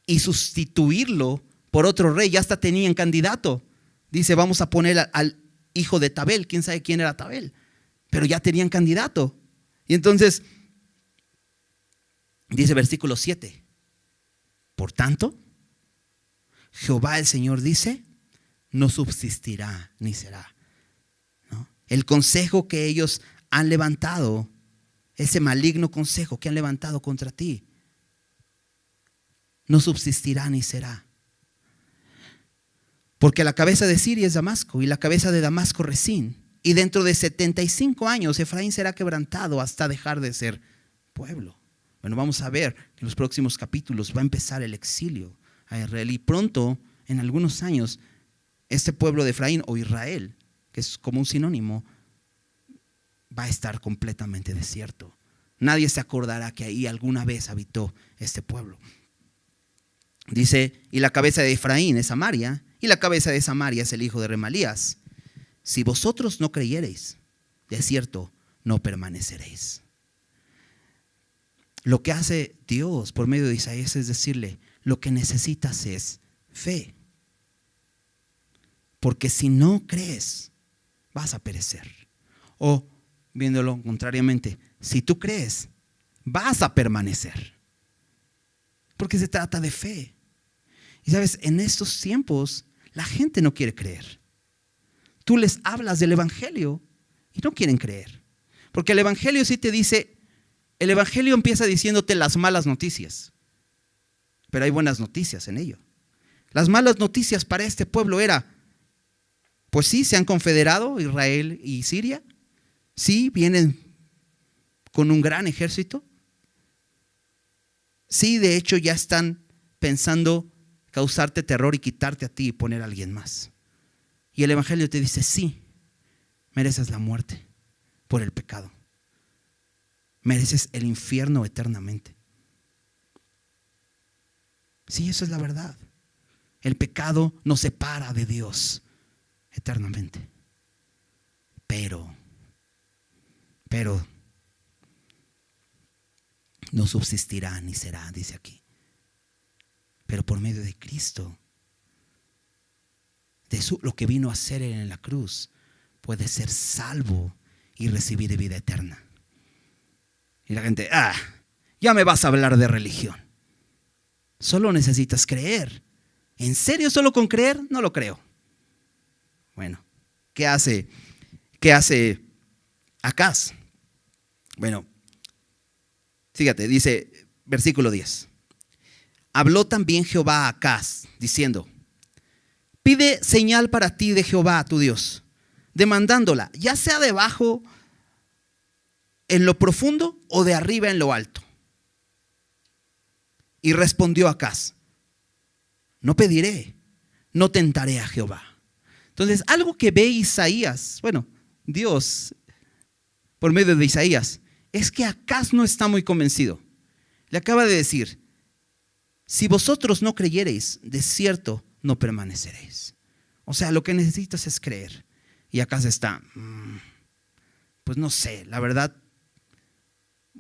y sustituirlo por otro rey. Ya hasta tenían candidato. Dice: vamos a poner al hijo de Tabel. ¿Quién sabe quién era Tabel? Pero ya tenían candidato. Y entonces dice versículo 7: por tanto, Jehová el Señor dice: no subsistirá ni será. ¿No? El consejo que ellos han levantado, ese maligno consejo que han levantado contra ti, no subsistirá ni será. Porque la cabeza de Siria es Damasco y la cabeza de Damasco Resín. Y dentro de 75 años Efraín será quebrantado hasta dejar de ser pueblo. Bueno, vamos a ver que en los próximos capítulos va a empezar el exilio a Israel. Y pronto, en algunos años, este pueblo de Efraín o Israel, que es como un sinónimo, va a estar completamente desierto. Nadie se acordará que ahí alguna vez habitó este pueblo. Dice: y la cabeza de Efraín es Samaria, y la cabeza de Samaria es el hijo de Remalías. Si vosotros no creyereis, de cierto no permaneceréis. Lo que hace Dios por medio de Isaías es decirle: lo que necesitas es fe. Porque si no crees, vas a perecer. O, viéndolo contrariamente, si tú crees, vas a permanecer. Porque se trata de fe. Y sabes, en estos tiempos la gente no quiere creer. Tú les hablas del evangelio y no quieren creer. Porque el evangelio sí te dice, el evangelio empieza diciéndote las malas noticias. Pero hay buenas noticias en ello. Las malas noticias para este pueblo era: pues sí, se han confederado Israel y Siria. Sí, vienen con un gran ejército. Sí, de hecho ya están pensando causarte terror y quitarte a ti y poner a alguien más. Y el evangelio te dice: sí, mereces la muerte por el pecado. Mereces el infierno eternamente. Sí, eso es la verdad. El pecado nos separa de Dios eternamente. pero no subsistirá ni será, dice aquí. Pero por medio de Cristo, lo que vino a hacer Él en la cruz, puede ser salvo y recibir vida eterna. Y la gente, ya me vas a hablar de religión. Solo necesitas creer. ¿En serio solo con creer? No lo creo. Bueno, ¿qué hace Acaz? Bueno, fíjate, dice versículo 10. Habló también Jehová a Acaz, diciendo: pide señal para ti de Jehová tu Dios, demandándola, ya sea debajo en lo profundo o de arriba en lo alto. Y respondió Acaz: no pediré, no tentaré a Jehová. Entonces, algo que ve Isaías, Dios, por medio de Isaías, es que Acaz no está muy convencido. Le acaba de decir: si vosotros no creyereis, de cierto no permaneceréis. O sea, lo que necesitas es creer. Y Acaz está, pues no sé, la verdad,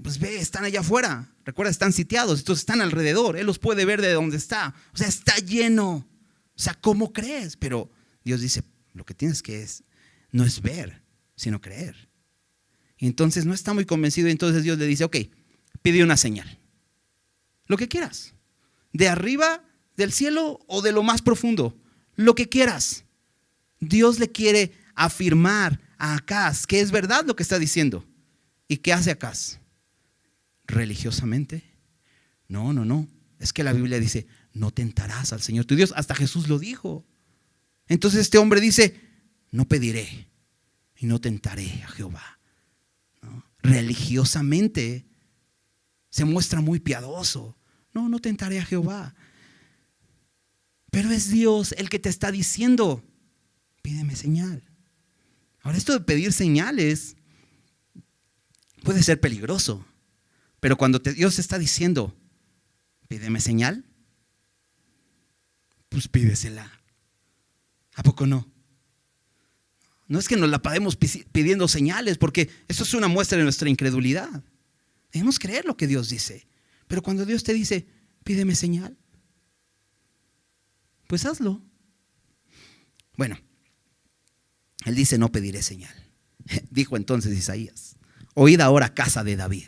pues ve, están allá afuera. Recuerda, están sitiados, estos están alrededor. Él los puede ver de donde está. O sea, está lleno. O sea, ¿cómo crees? Pero Dios dice, lo que tienes que no es ver, sino creer. Y entonces no está muy convencido. Y entonces Dios le dice, ok, pide una señal. Lo que quieras. De arriba, del cielo o de lo más profundo. Lo que quieras. Dios le quiere afirmar a Acaz que es verdad lo que está diciendo. ¿Y qué hace Acaz? ¿Religiosamente? No. Es que la Biblia dice, no tentarás al Señor tu Dios. Hasta Jesús lo dijo. Entonces este hombre dice, no pediré y no tentaré a Jehová. ¿No? Religiosamente se muestra muy piadoso. No tentaré a Jehová. Pero es Dios el que te está diciendo, pídeme señal. Ahora, esto de pedir señales puede ser peligroso. Pero cuando Dios está diciendo, pídeme señal, pues pídesela. ¿A poco no? No es que nos la pasemos pidiendo señales, porque eso es una muestra de nuestra incredulidad. Debemos creer lo que Dios dice. Pero cuando Dios te dice, pídeme señal, pues hazlo. Bueno, Él dice, no pediré señal. Dijo entonces Isaías: oíd ahora, casa de David.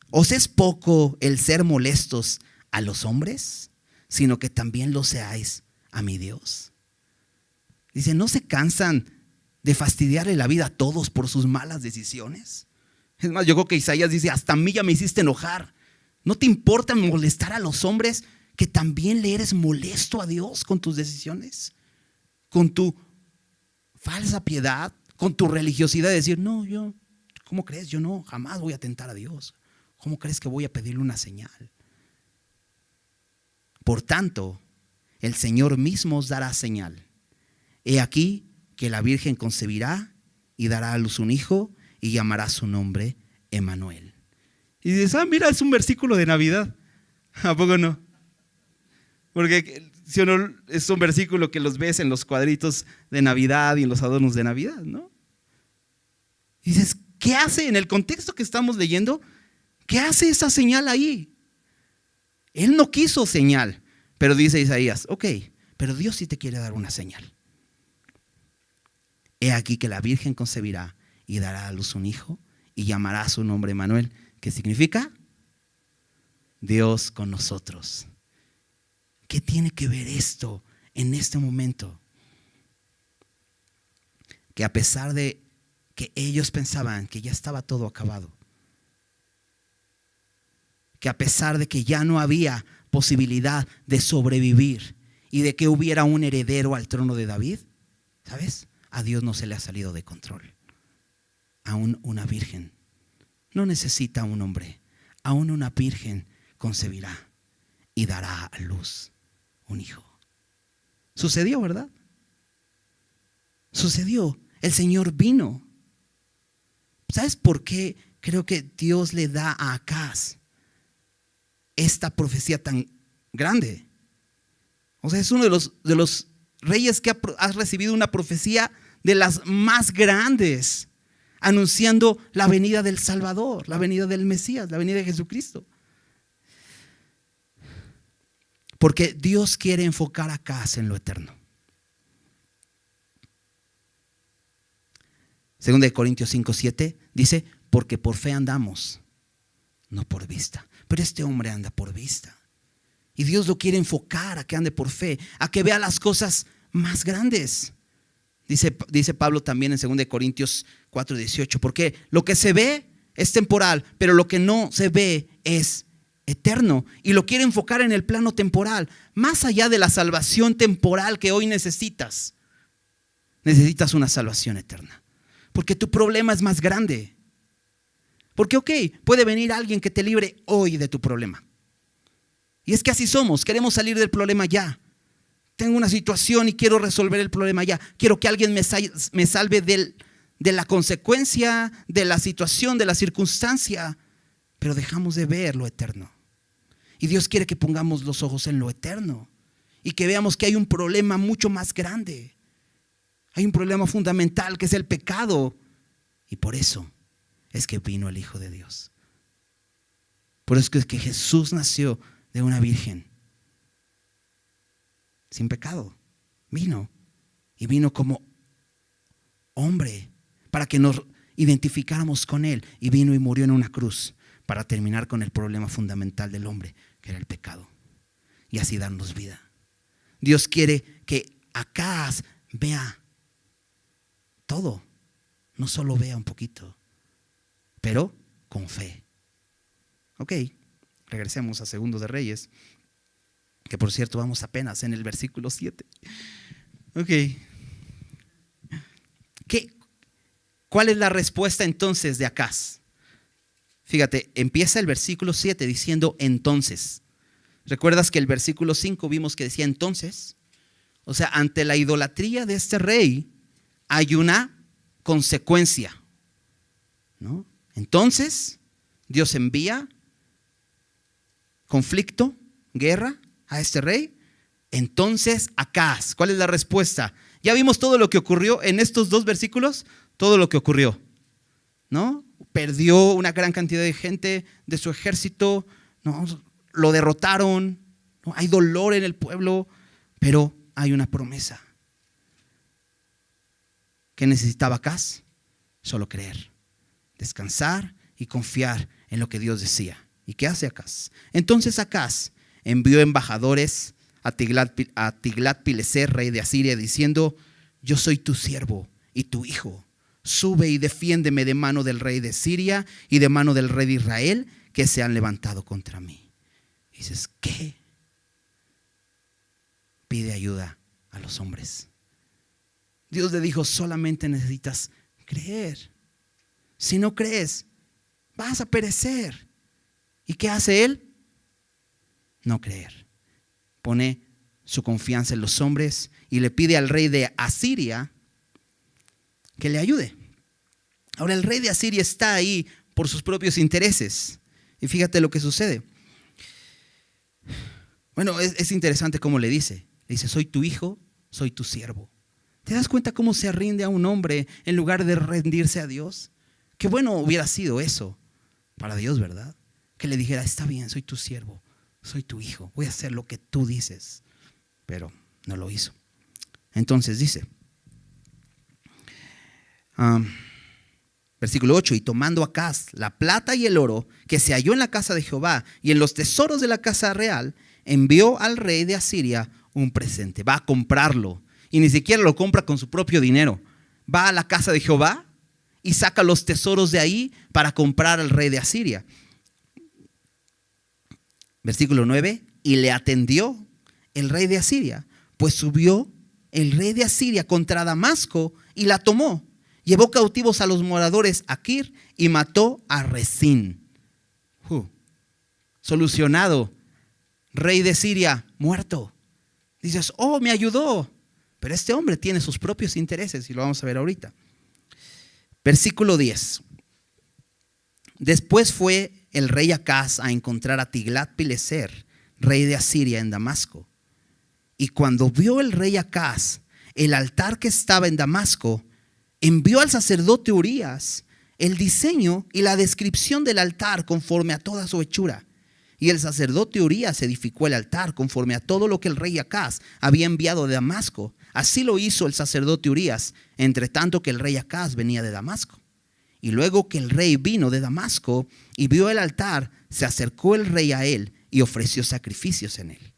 ¿Os es poco el ser molestos a los hombres, sino que también lo seáis a mi Dios? Dice, ¿no se cansan de fastidiarle la vida a todos por sus malas decisiones? Es más, yo creo que Isaías dice, hasta a mí ya me hiciste enojar. ¿No te importa molestar a los hombres, que también le eres molesto a Dios con tus decisiones? Con tu falsa piedad, con tu religiosidad de decir, no, ¿cómo crees? Yo no, jamás voy a tentar a Dios. ¿Cómo crees que voy a pedirle una señal? Por tanto, el Señor mismo os dará señal. He aquí que la Virgen concebirá y dará a luz un hijo y llamará su nombre Emmanuel. Y dices, mira, es un versículo de Navidad. ¿A poco no? Porque si o no, es un versículo que los ves en los cuadritos de Navidad y en los adornos de Navidad, ¿no? Y dices, ¿qué hace en el contexto que estamos leyendo? ¿Qué hace esa señal ahí? Él no quiso señal, pero dice Isaías, ok, pero Dios sí te quiere dar una señal. He aquí que la Virgen concebirá y dará a luz un hijo y llamará su nombre Emmanuel. ¿Qué significa? Dios con nosotros. ¿Qué tiene que ver esto en este momento? Que a pesar de que ellos pensaban que ya estaba todo acabado, que a pesar de que ya no había posibilidad de sobrevivir y de que hubiera un heredero al trono de David, ¿sabes? A Dios no se le ha salido de control. Aún una virgen no necesita un hombre. Aún una virgen concebirá y dará a luz un hijo. Sucedió, ¿verdad? Sucedió. El Señor vino. ¿Sabes por qué creo que Dios le da a Acaz esta profecía tan grande? O sea, es uno de los reyes que ha recibido una profecía de las más grandes, anunciando la venida del Salvador, la venida del Mesías, la venida de Jesucristo. Porque Dios quiere enfocar a Acaz en lo eterno. Segunda de Corintios 5:7 dice, porque por fe andamos, no por vista. Pero este hombre anda por vista. Y Dios lo quiere enfocar a que ande por fe, a que vea las cosas más grandes. Dice Pablo también en 2 de Corintios 4:18, porque lo que se ve es temporal, pero lo que no se ve es eterno. Y lo quiere enfocar en el plano temporal, más allá de la salvación temporal que hoy necesitas. Necesitas una salvación eterna, porque tu problema es más grande. Porque puede venir alguien que te libre hoy de tu problema. Y es que así somos, queremos salir del problema ya. Tengo una situación y quiero resolver el problema ya. Quiero que alguien me salve de la consecuencia, de la situación, de la circunstancia. Pero dejamos de ver lo eterno. Y Dios quiere que pongamos los ojos en lo eterno. Y que veamos que hay un problema mucho más grande. Hay un problema fundamental que es el pecado. Y por eso es que vino el Hijo de Dios. Por eso es que Jesús nació de una virgen sin pecado. Vino como hombre para que nos identificáramos con Él. Y vino y murió en una cruz para terminar con el problema fundamental del hombre, que era el pecado. Y así darnos vida. Dios quiere que Acaz vea todo. No solo vea un poquito, pero con fe. Regresemos a 2 de Reyes, que por cierto vamos apenas en el versículo 7. ¿Cuál es la respuesta entonces de Acaz? Fíjate, empieza el versículo 7 diciendo entonces. ¿Recuerdas que el versículo 5 vimos que decía entonces? O sea, ante la idolatría de este rey hay una consecuencia, ¿no? Entonces Dios envía conflicto, guerra a este rey. Entonces Acaz, ¿cuál es la respuesta? Ya vimos todo lo que ocurrió en estos 2 versículos, todo lo que ocurrió, ¿no? Perdió una gran cantidad de gente de su ejército, ¿no? Lo derrotaron, ¿no? Hay dolor en el pueblo, pero hay una promesa. ¿Qué necesitaba Acaz? Solo creer, descansar y confiar en lo que Dios decía. ¿Y qué hace Acaz? Entonces Acaz envió embajadores a Tiglat-Pileser, rey de Asiria, diciendo: yo soy tu siervo y tu hijo. Sube y defiéndeme de mano del rey de Siria y de mano del rey de Israel, que se han levantado contra mí. Y dices, ¿qué? Pide ayuda a los hombres. Dios le dijo, solamente necesitas creer. Si no crees, vas a perecer. ¿Y qué hace él? No creer. Pone su confianza en los hombres y le pide al rey de Asiria que le ayude. Ahora el rey de Asiria está ahí por sus propios intereses. Y fíjate lo que sucede. Bueno, es interesante cómo le dice. Le dice, soy tu hijo, soy tu siervo. ¿Te das cuenta cómo se rinde a un hombre en lugar de rendirse a Dios? Qué bueno hubiera sido eso para Dios, ¿verdad? Que le dijera, está bien, soy tu siervo, soy tu hijo, voy a hacer lo que tú dices. Pero no lo hizo. Entonces dice, versículo 8, y tomando Acaz la plata y el oro que se halló en la casa de Jehová y en los tesoros de la casa real, envió al rey de Asiria un presente. Va a comprarlo y ni siquiera lo compra con su propio dinero. Va a la casa de Jehová y saca los tesoros de ahí para comprar al rey de Asiria. Versículo 9, y le atendió el rey de Asiria, pues subió el rey de Asiria contra Damasco y la tomó. Llevó cautivos a los moradores a Kir y mató a Rezín. Solucionado. Rey de Siria muerto. Dices, oh, me ayudó. Pero este hombre tiene sus propios intereses y lo vamos a ver ahorita. Versículo 10. Después fue el rey Acaz a encontrar a Tiglat-Pileser, rey de Asiria, en Damasco. Y cuando vio el rey Acaz el altar que estaba en Damasco, envió al sacerdote Urías el diseño y la descripción del altar conforme a toda su hechura. Y el sacerdote Urías edificó el altar conforme a todo lo que el rey Acaz había enviado de Damasco. Así lo hizo el sacerdote Urías, entre tanto que el rey Acaz venía de Damasco. Y luego que el rey vino de Damasco y vio el altar, se acercó el rey a él y ofreció sacrificios en él.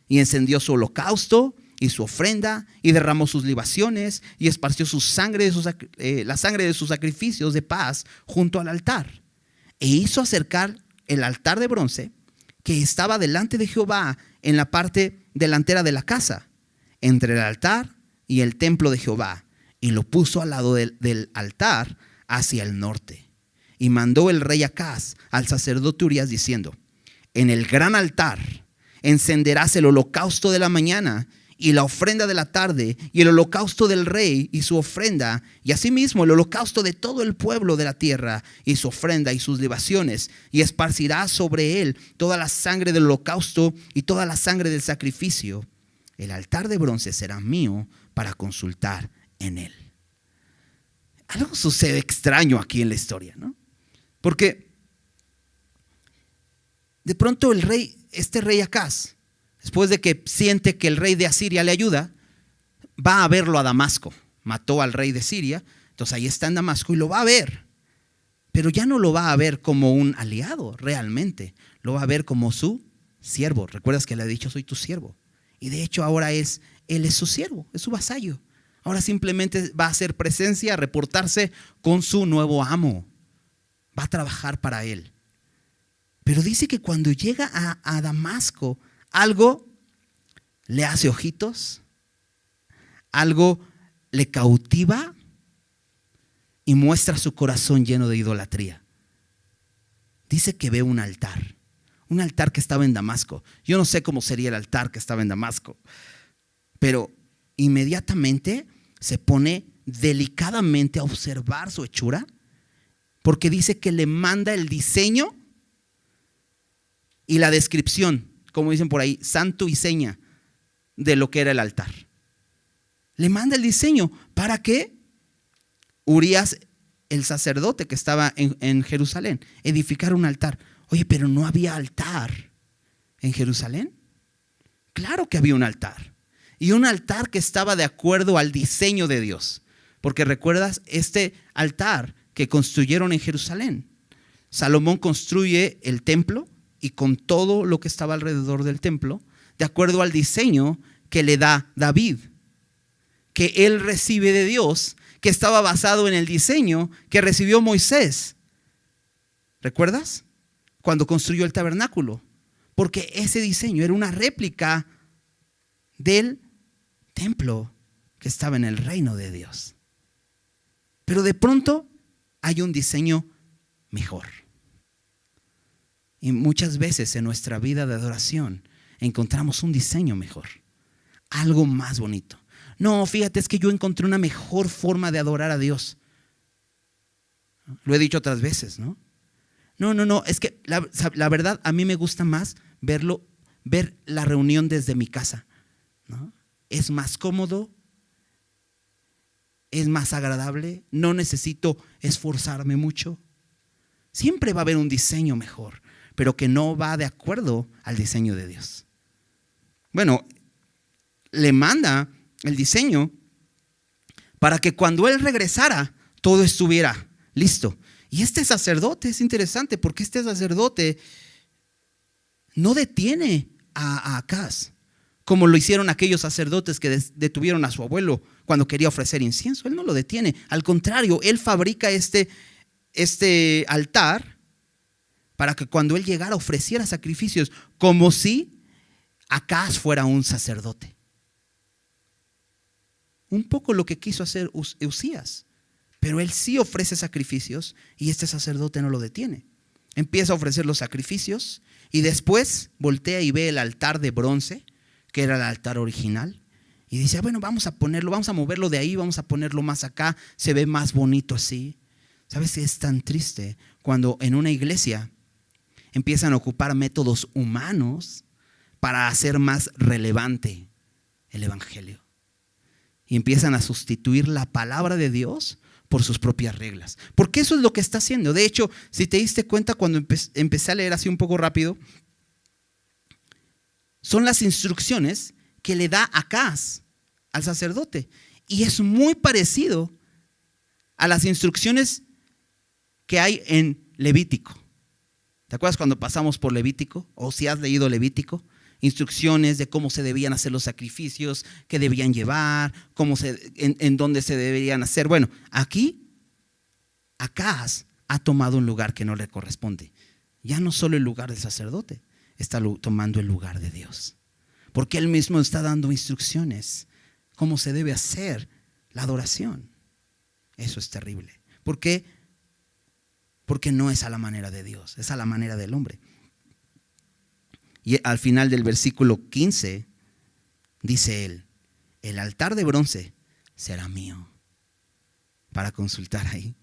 Y encendió su holocausto y su ofrenda, y derramó sus libaciones, y esparció la sangre de sus sacrificios de paz junto al altar. E hizo acercar el altar de bronce que estaba delante de Jehová en la parte delantera de la casa, entre el altar y el templo de Jehová, y lo puso al lado del altar hacia el norte. Y mandó el rey Acaz al sacerdote Urías diciendo: en el gran altar encenderás el holocausto de la mañana y la ofrenda de la tarde, y el holocausto del rey y su ofrenda, y asimismo el holocausto de todo el pueblo de la tierra y su ofrenda y sus libaciones, y esparcirás sobre él toda la sangre del holocausto y toda la sangre del sacrificio. El altar de bronce será mío para consultar en él. Algo sucede extraño aquí en la historia, ¿no? Porque de pronto este rey Acaz, después de que siente que el rey de Asiria le ayuda, va a verlo a Damasco. Mató al rey de Siria, entonces ahí está en Damasco y lo va a ver. Pero ya no lo va a ver como un aliado realmente, lo va a ver como su siervo. ¿Recuerdas que le ha dicho: soy tu siervo? Y de hecho ahora él es su siervo, es su vasallo. Ahora simplemente va a hacer presencia, a reportarse con su nuevo amo. Va a trabajar para él. Pero dice que cuando llega a Damasco, algo le hace ojitos, algo le cautiva y muestra su corazón lleno de idolatría. Dice que ve un altar que estaba en Damasco. Yo no sé cómo sería el altar que estaba en Damasco, pero inmediatamente se pone delicadamente a observar su hechura, porque dice que le manda el diseño y la descripción, como dicen por ahí, santo y seña de lo que era el altar. Le manda el diseño para que Urías, el sacerdote que estaba en Jerusalén, edificara un altar. Oye, pero no había altar en Jerusalén. Claro que había un altar. Y un altar que estaba de acuerdo al diseño de Dios. Porque recuerdas este altar que construyeron en Jerusalén. Salomón construye el templo y con todo lo que estaba alrededor del templo, de acuerdo al diseño que le da David, que él recibe de Dios, que estaba basado en el diseño que recibió Moisés. ¿Recuerdas? Cuando construyó el tabernáculo. Porque ese diseño era una réplica del templo que estaba en el reino de Dios. Pero de pronto hay un diseño mejor. Y muchas veces en nuestra vida de adoración encontramos un diseño mejor, algo más bonito. No, fíjate, es que yo encontré una mejor forma de adorar a Dios. Lo he dicho otras veces, ¿no? No, es que la verdad a mí me gusta más ver la reunión desde mi casa, ¿no? Es más cómodo, es más agradable, no necesito esforzarme mucho. Siempre va a haber un diseño mejor, pero que no va de acuerdo al diseño de Dios. Bueno, le manda el diseño para que cuando él regresara, todo estuviera listo. Y este sacerdote es interesante porque este sacerdote no detiene a Acaz como lo hicieron aquellos sacerdotes que detuvieron a su abuelo cuando quería ofrecer incienso. Él no lo detiene. Al contrario, él fabrica este altar para que cuando él llegara ofreciera sacrificios como si Acaz fuera un sacerdote. Un poco lo que quiso hacer Usías. Pero él sí ofrece sacrificios y este sacerdote no lo detiene. Empieza a ofrecer los sacrificios y después voltea y ve el altar de bronce, que era el altar original. Y dice, bueno, vamos a moverlo de ahí, vamos a ponerlo más acá, se ve más bonito así. ¿Sabes qué es tan triste? Cuando en una iglesia empiezan a ocupar métodos humanos para hacer más relevante el evangelio. Y empiezan a sustituir la palabra de Dios por sus propias reglas. Porque eso es lo que está haciendo. De hecho, si te diste cuenta cuando empecé a leer así un poco rápido, son las instrucciones que le da Acaz al sacerdote. Y es muy parecido a las instrucciones que hay en Levítico. ¿Te acuerdas cuando pasamos por Levítico? O si has leído Levítico, instrucciones de cómo se debían hacer los sacrificios, qué debían llevar, en dónde se deberían hacer. Bueno, aquí Acaz ha tomado un lugar que no le corresponde. Ya no solo el lugar del sacerdote, está tomando el lugar de Dios. Porque él mismo está dando instrucciones cómo se debe hacer la adoración. Eso es terrible. ¿Por qué? Porque no es a la manera de Dios, es a la manera del hombre. Y al final del versículo 15 dice él: el altar de bronce será mío. Para consultar ahí,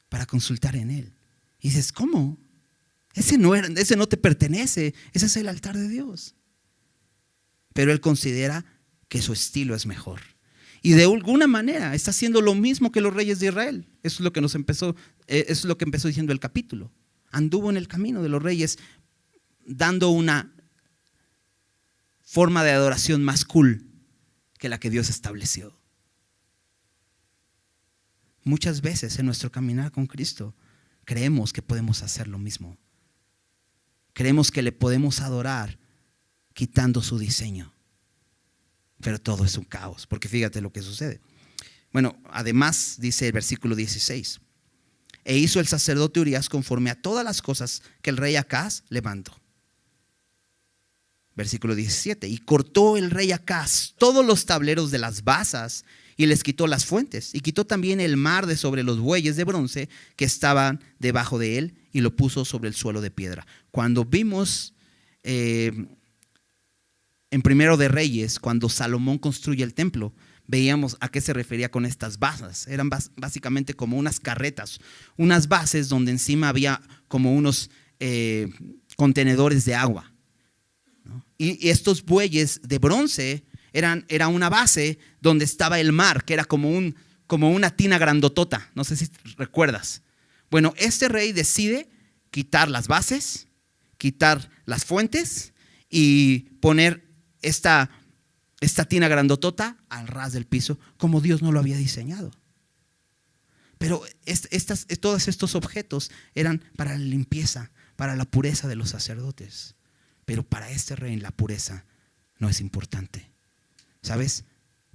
para consultar en él. Y dices, ¿cómo? Ese no te pertenece, ese es el altar de Dios. Pero él considera que su estilo es mejor. Y de alguna manera está haciendo lo mismo que los reyes de Israel. Eso es lo que empezó diciendo el capítulo. Anduvo en el camino de los reyes, dando una forma de adoración más cool que la que Dios estableció. Muchas veces en nuestro caminar con Cristo creemos que podemos hacer lo mismo. Creemos que le podemos adorar quitando su diseño. Pero todo es un caos, porque fíjate lo que sucede. Bueno, además dice el versículo 16: e hizo el sacerdote Urías conforme a todas las cosas que el rey Acaz le mandó. Versículo 17: y cortó el rey Acaz todos los tableros de las basas y les quitó las fuentes, y quitó también el mar de sobre los bueyes de bronce que estaban debajo de él, y lo puso sobre el suelo de piedra. Cuando vimos en Primero de Reyes, cuando Salomón construye el templo, veíamos a qué se refería con estas basas. Eran básicamente como unas carretas, unas bases donde encima había como unos contenedores de agua, ¿no? Y estos bueyes de bronce era una base donde estaba el mar, que era como una tina grandotota. No sé si recuerdas. Bueno, este rey decide quitar las bases, quitar las fuentes y poner esta tina grandotota al ras del piso, como Dios no lo había diseñado. Pero todos estos objetos eran para la limpieza, para la pureza de los sacerdotes. Pero para este rey la pureza no es importante. ¿Sabes?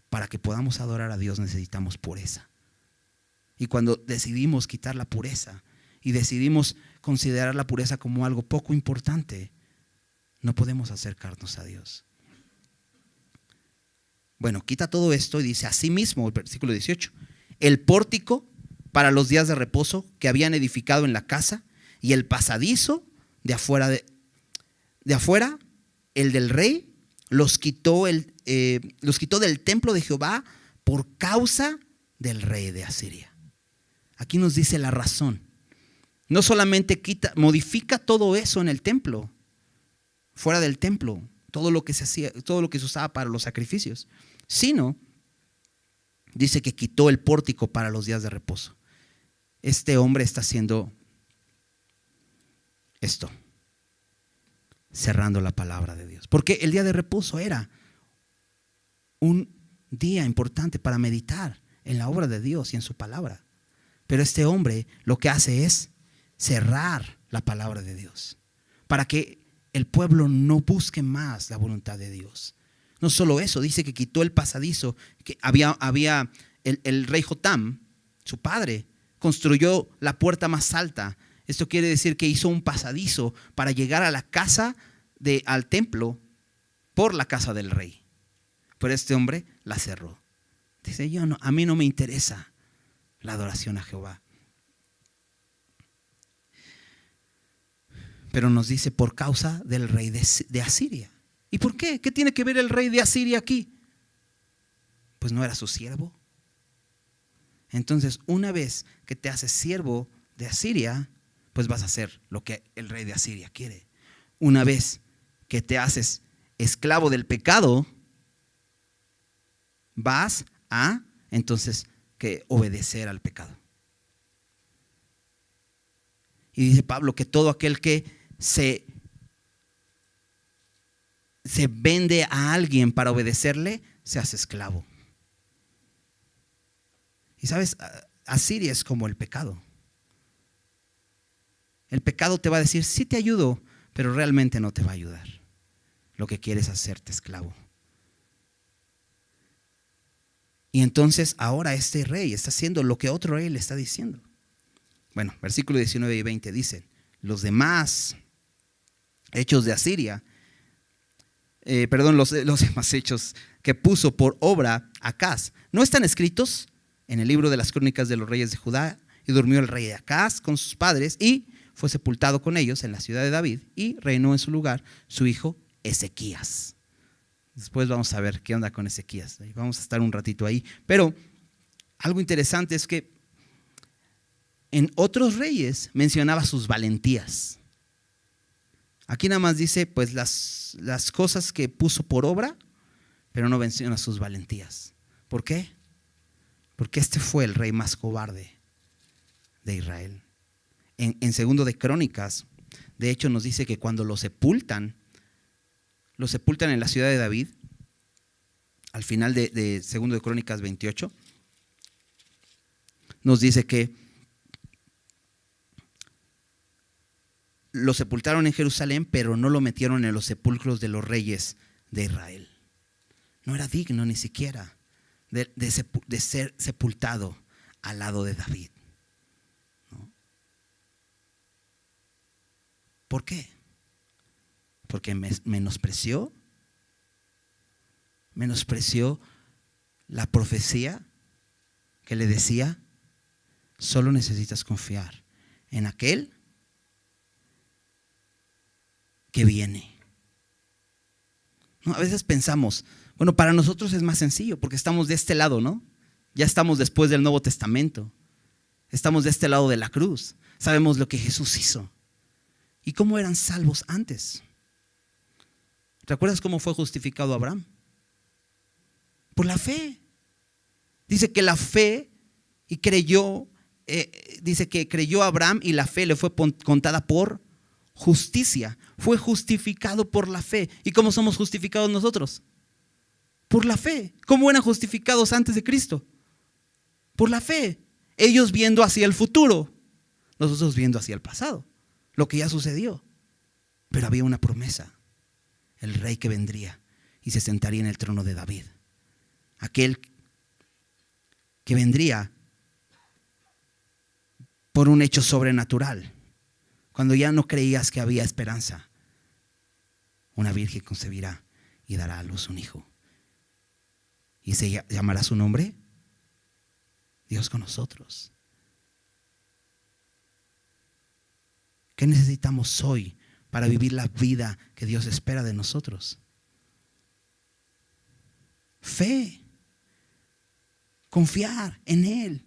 Para que podamos adorar a Dios necesitamos pureza. Y cuando decidimos quitar la pureza y decidimos considerar la pureza como algo poco importante, no podemos acercarnos a Dios. Bueno, quita todo esto y dice: asimismo, el versículo 18, el pórtico para los días de reposo que habían edificado en la casa y el pasadizo de afuera, el del rey, los quitó del templo de Jehová por causa del rey de Asiria. Aquí nos dice la razón. No solamente modifica todo eso en el templo, fuera del templo, todo lo que se hacía, todo lo que se usaba para los sacrificios, sino dice que quitó el pórtico para los días de reposo. Este hombre está haciendo esto, cerrando la palabra de Dios, porque el día de reposo era un día importante para meditar en la obra de Dios y en su palabra. Pero este hombre lo que hace es cerrar la palabra de Dios para que el pueblo no busque más la voluntad de Dios. No solo eso, dice que quitó el pasadizo que había el rey Jotam, su padre, construyó la puerta más alta. Esto quiere decir que hizo un pasadizo para llegar a la casa al templo por la casa del rey. Pero este hombre la cerró. Dice: a mí no me interesa la adoración a Jehová. Pero nos dice por causa del rey de Asiria. ¿Y por qué? ¿Qué tiene que ver el rey de Asiria aquí? Pues no era su siervo. Entonces, una vez que te haces siervo de Asiria, pues vas a hacer lo que el rey de Asiria quiere. Una vez que te haces esclavo del pecado, vas a entonces que obedecer al pecado. Y dice Pablo que todo aquel que se vende a alguien para obedecerle, se hace esclavo. Y sabes, Asiria es como el pecado. El pecado te va a decir, sí te ayudo, pero realmente no te va a ayudar. Lo que quiere es hacerte esclavo. Y entonces ahora este rey está haciendo lo que otro rey le está diciendo. Bueno, versículos 19 y 20 dicen, los demás hechos de Asiria, los demás hechos que puso por obra Acaz, ¿no están escritos en el libro de las crónicas de los reyes de Judá? Y durmió el rey Acaz con sus padres y fue sepultado con ellos en la ciudad de David, y reinó en su lugar su hijo Ezequías. Después vamos a ver qué onda con Ezequías. Vamos a estar un ratito ahí. Pero algo interesante es que en otros reyes mencionaba sus valentías. Aquí nada más dice pues las cosas que puso por obra, pero no menciona sus valentías. ¿Por qué? Porque este fue el rey más cobarde de Israel. En segundo de Crónicas, de hecho nos dice que cuando lo sepultan en la ciudad de David, al final de segundo de Crónicas 28, nos dice que lo sepultaron en Jerusalén, pero no lo metieron en los sepulcros de los reyes de Israel. No era digno ni siquiera de ser sepultado al lado de David, ¿no? ¿Por qué? Porque menospreció la profecía que le decía, solo necesitas confiar en aquel que viene. ¿No? A veces pensamos, bueno, para nosotros es más sencillo porque estamos de este lado, ¿no? Ya estamos después del Nuevo Testamento. Estamos de este lado de la cruz. Sabemos lo que Jesús hizo. ¿Y cómo eran salvos antes? ¿Recuerdas cómo fue justificado Abraham? Por la fe. Dice que la fe y creyó, dice que creyó Abraham y la fe le fue contada por justicia. Fue justificado por la fe. ¿Y cómo somos justificados nosotros? Por la fe. ¿Cómo eran justificados antes de Cristo? Por la fe. Ellos viendo hacia el futuro, nosotros viendo hacia el pasado, lo que ya sucedió. Pero había una promesa. El rey que vendría y se sentaría en el trono de David. Aquel que vendría por un hecho sobrenatural. Cuando ya no creías que había esperanza, una virgen concebirá y dará a luz un hijo. ¿Y se llamará su nombre? Dios con nosotros. ¿Qué necesitamos hoy para vivir la vida que Dios espera de nosotros? Fe. Confiar en Él.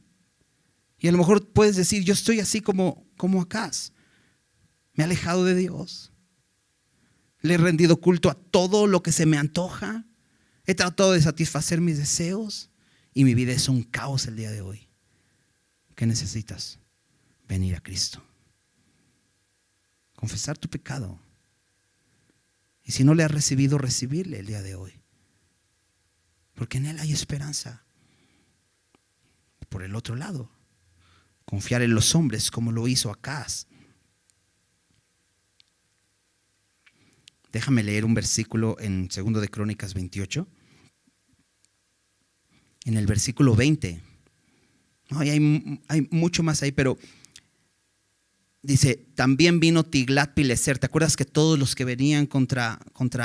Y a lo mejor puedes decir, yo estoy así como Acaz. Me he alejado de Dios. Le he rendido culto a todo lo que se me antoja. He tratado de satisfacer mis deseos y mi vida es un caos el día de hoy. ¿Qué necesitas? Venir a Cristo. Confesar tu pecado. Y si no le has recibido, recibirle el día de hoy. Porque en Él hay esperanza. Por el otro lado, confiar en los hombres como lo hizo Acaz. Déjame leer un versículo en 2 de Crónicas 28. En el versículo 20. No, hay mucho más ahí, pero dice, también vino Tiglat-Pileser. ¿Te acuerdas que todos los que venían contra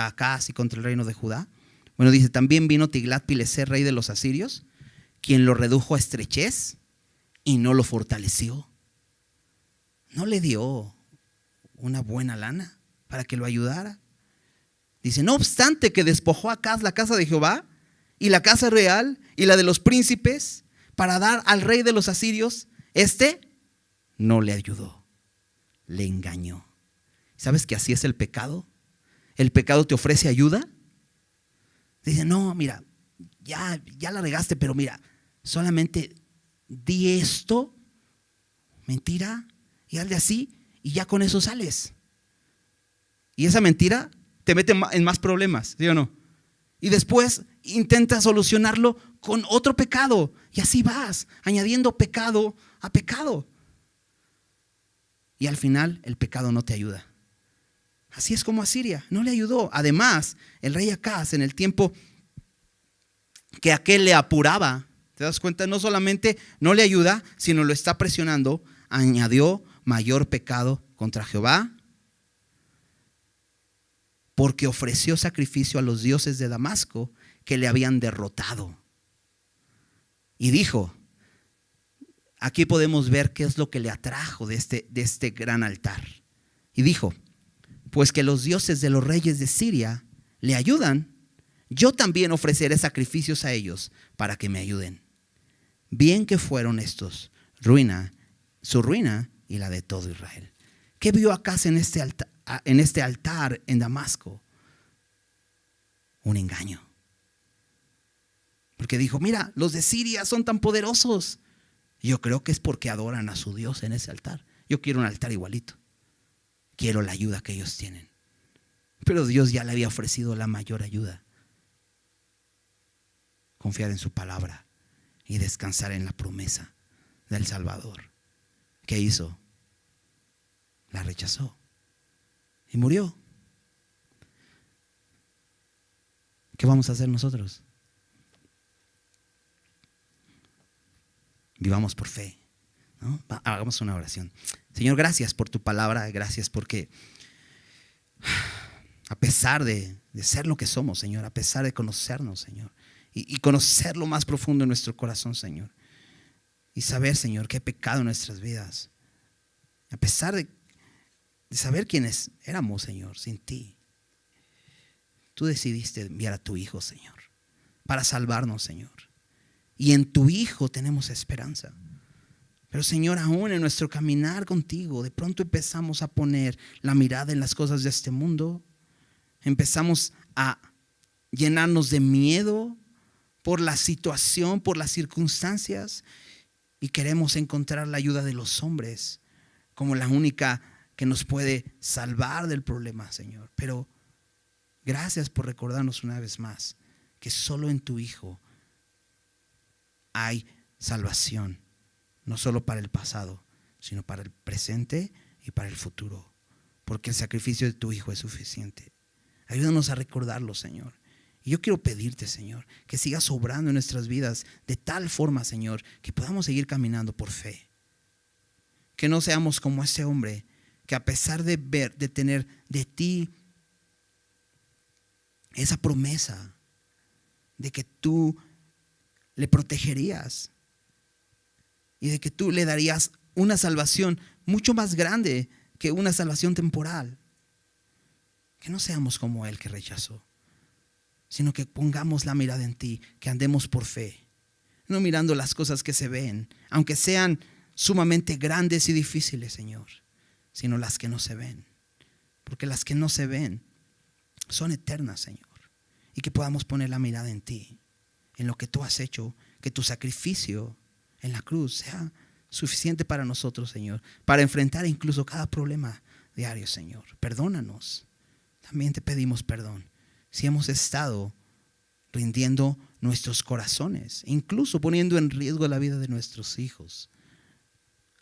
Acaz y contra el reino de Judá? Bueno, dice, también vino Tiglat-Pileser, rey de los asirios, quien lo redujo a estrechez y no lo fortaleció. No le dio una buena lana para que lo ayudara. Dice, no obstante que despojó a Acaz la casa de Jehová y la casa real y la de los príncipes para dar al rey de los asirios, no le ayudó, le engañó. ¿Sabes que así es el pecado? El pecado te ofrece ayuda. Dice, no, mira, ya la regaste, pero mira, solamente di esto, mentira, y hazle así, y ya con eso sales. Y esa mentira te mete en más problemas, ¿sí o no? Y después intenta solucionarlo con otro pecado. Y así vas, añadiendo pecado a pecado. Y al final el pecado no te ayuda. Así es como Asiria no le ayudó. Además, el rey Acaz, en el tiempo que aquel le apuraba, ¿te das cuenta? No solamente no le ayuda, sino lo está presionando. Añadió mayor pecado contra Jehová, porque ofreció sacrificio a los dioses de Damasco que le habían derrotado. Y dijo, aquí podemos ver qué es lo que le atrajo de este gran altar. Y dijo, pues que los dioses de los reyes de Siria le ayudan, yo también ofreceré sacrificios a ellos para que me ayuden. Bien que fueron estos su ruina y la de todo Israel. ¿Qué vio Acaz en este altar en Damasco? Un engaño. Porque dijo, mira, los de Siria son tan poderosos. Yo creo que es porque adoran a su Dios en ese altar. Yo quiero un altar igualito. Quiero la ayuda que ellos tienen. Pero Dios ya le había ofrecido la mayor ayuda. Confiar en su palabra y descansar en la promesa del Salvador. ¿Qué hizo? La rechazó y murió. ¿Qué vamos a hacer nosotros? Vivamos por fe, ¿no? Hagamos una oración. Señor, gracias por tu palabra. Gracias porque a pesar de ser lo que somos, Señor, a pesar de conocernos, Señor, y conocer lo más profundo en nuestro corazón, Señor, y saber, Señor, que hay pecado en nuestras vidas, a pesar de saber quiénes éramos, Señor, sin ti, tú decidiste enviar a tu Hijo, Señor, para salvarnos, Señor. Y en tu Hijo tenemos esperanza. Pero, Señor, aún en nuestro caminar contigo, de pronto empezamos a poner la mirada en las cosas de este mundo. Empezamos a llenarnos de miedo por la situación, por las circunstancias. Y queremos encontrar la ayuda de los hombres como la única que nos puede salvar del problema, Señor. Pero gracias por recordarnos una vez más que solo en tu Hijo hay salvación, no solo para el pasado, sino para el presente y para el futuro, porque el sacrificio de tu Hijo es suficiente. Ayúdanos a recordarlo, Señor. Y yo quiero pedirte, Señor, que sigas obrando en nuestras vidas de tal forma, Señor, que podamos seguir caminando por fe. Que no seamos como ese hombre que, a pesar de tener de ti esa promesa de que tú le protegerías y de que tú le darías una salvación mucho más grande que una salvación temporal, que no seamos como él que rechazó, sino que pongamos la mirada en ti, que andemos por fe, no mirando las cosas que se ven, aunque sean sumamente grandes y difíciles, Señor, sino las que no se ven, porque las que no se ven son eternas, Señor, y que podamos poner la mirada en ti, en lo que tú has hecho, que tu sacrificio en la cruz sea suficiente para nosotros, Señor, para enfrentar incluso cada problema diario, Señor. Perdónanos. También te pedimos perdón si hemos estado rindiendo nuestros corazones, incluso poniendo en riesgo la vida de nuestros hijos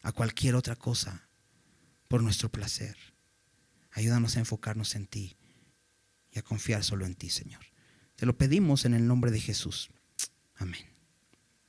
a cualquier otra cosa por nuestro placer. Ayúdanos a enfocarnos en ti y a confiar solo en ti, Señor. Te lo pedimos en el nombre de Jesús. Amén.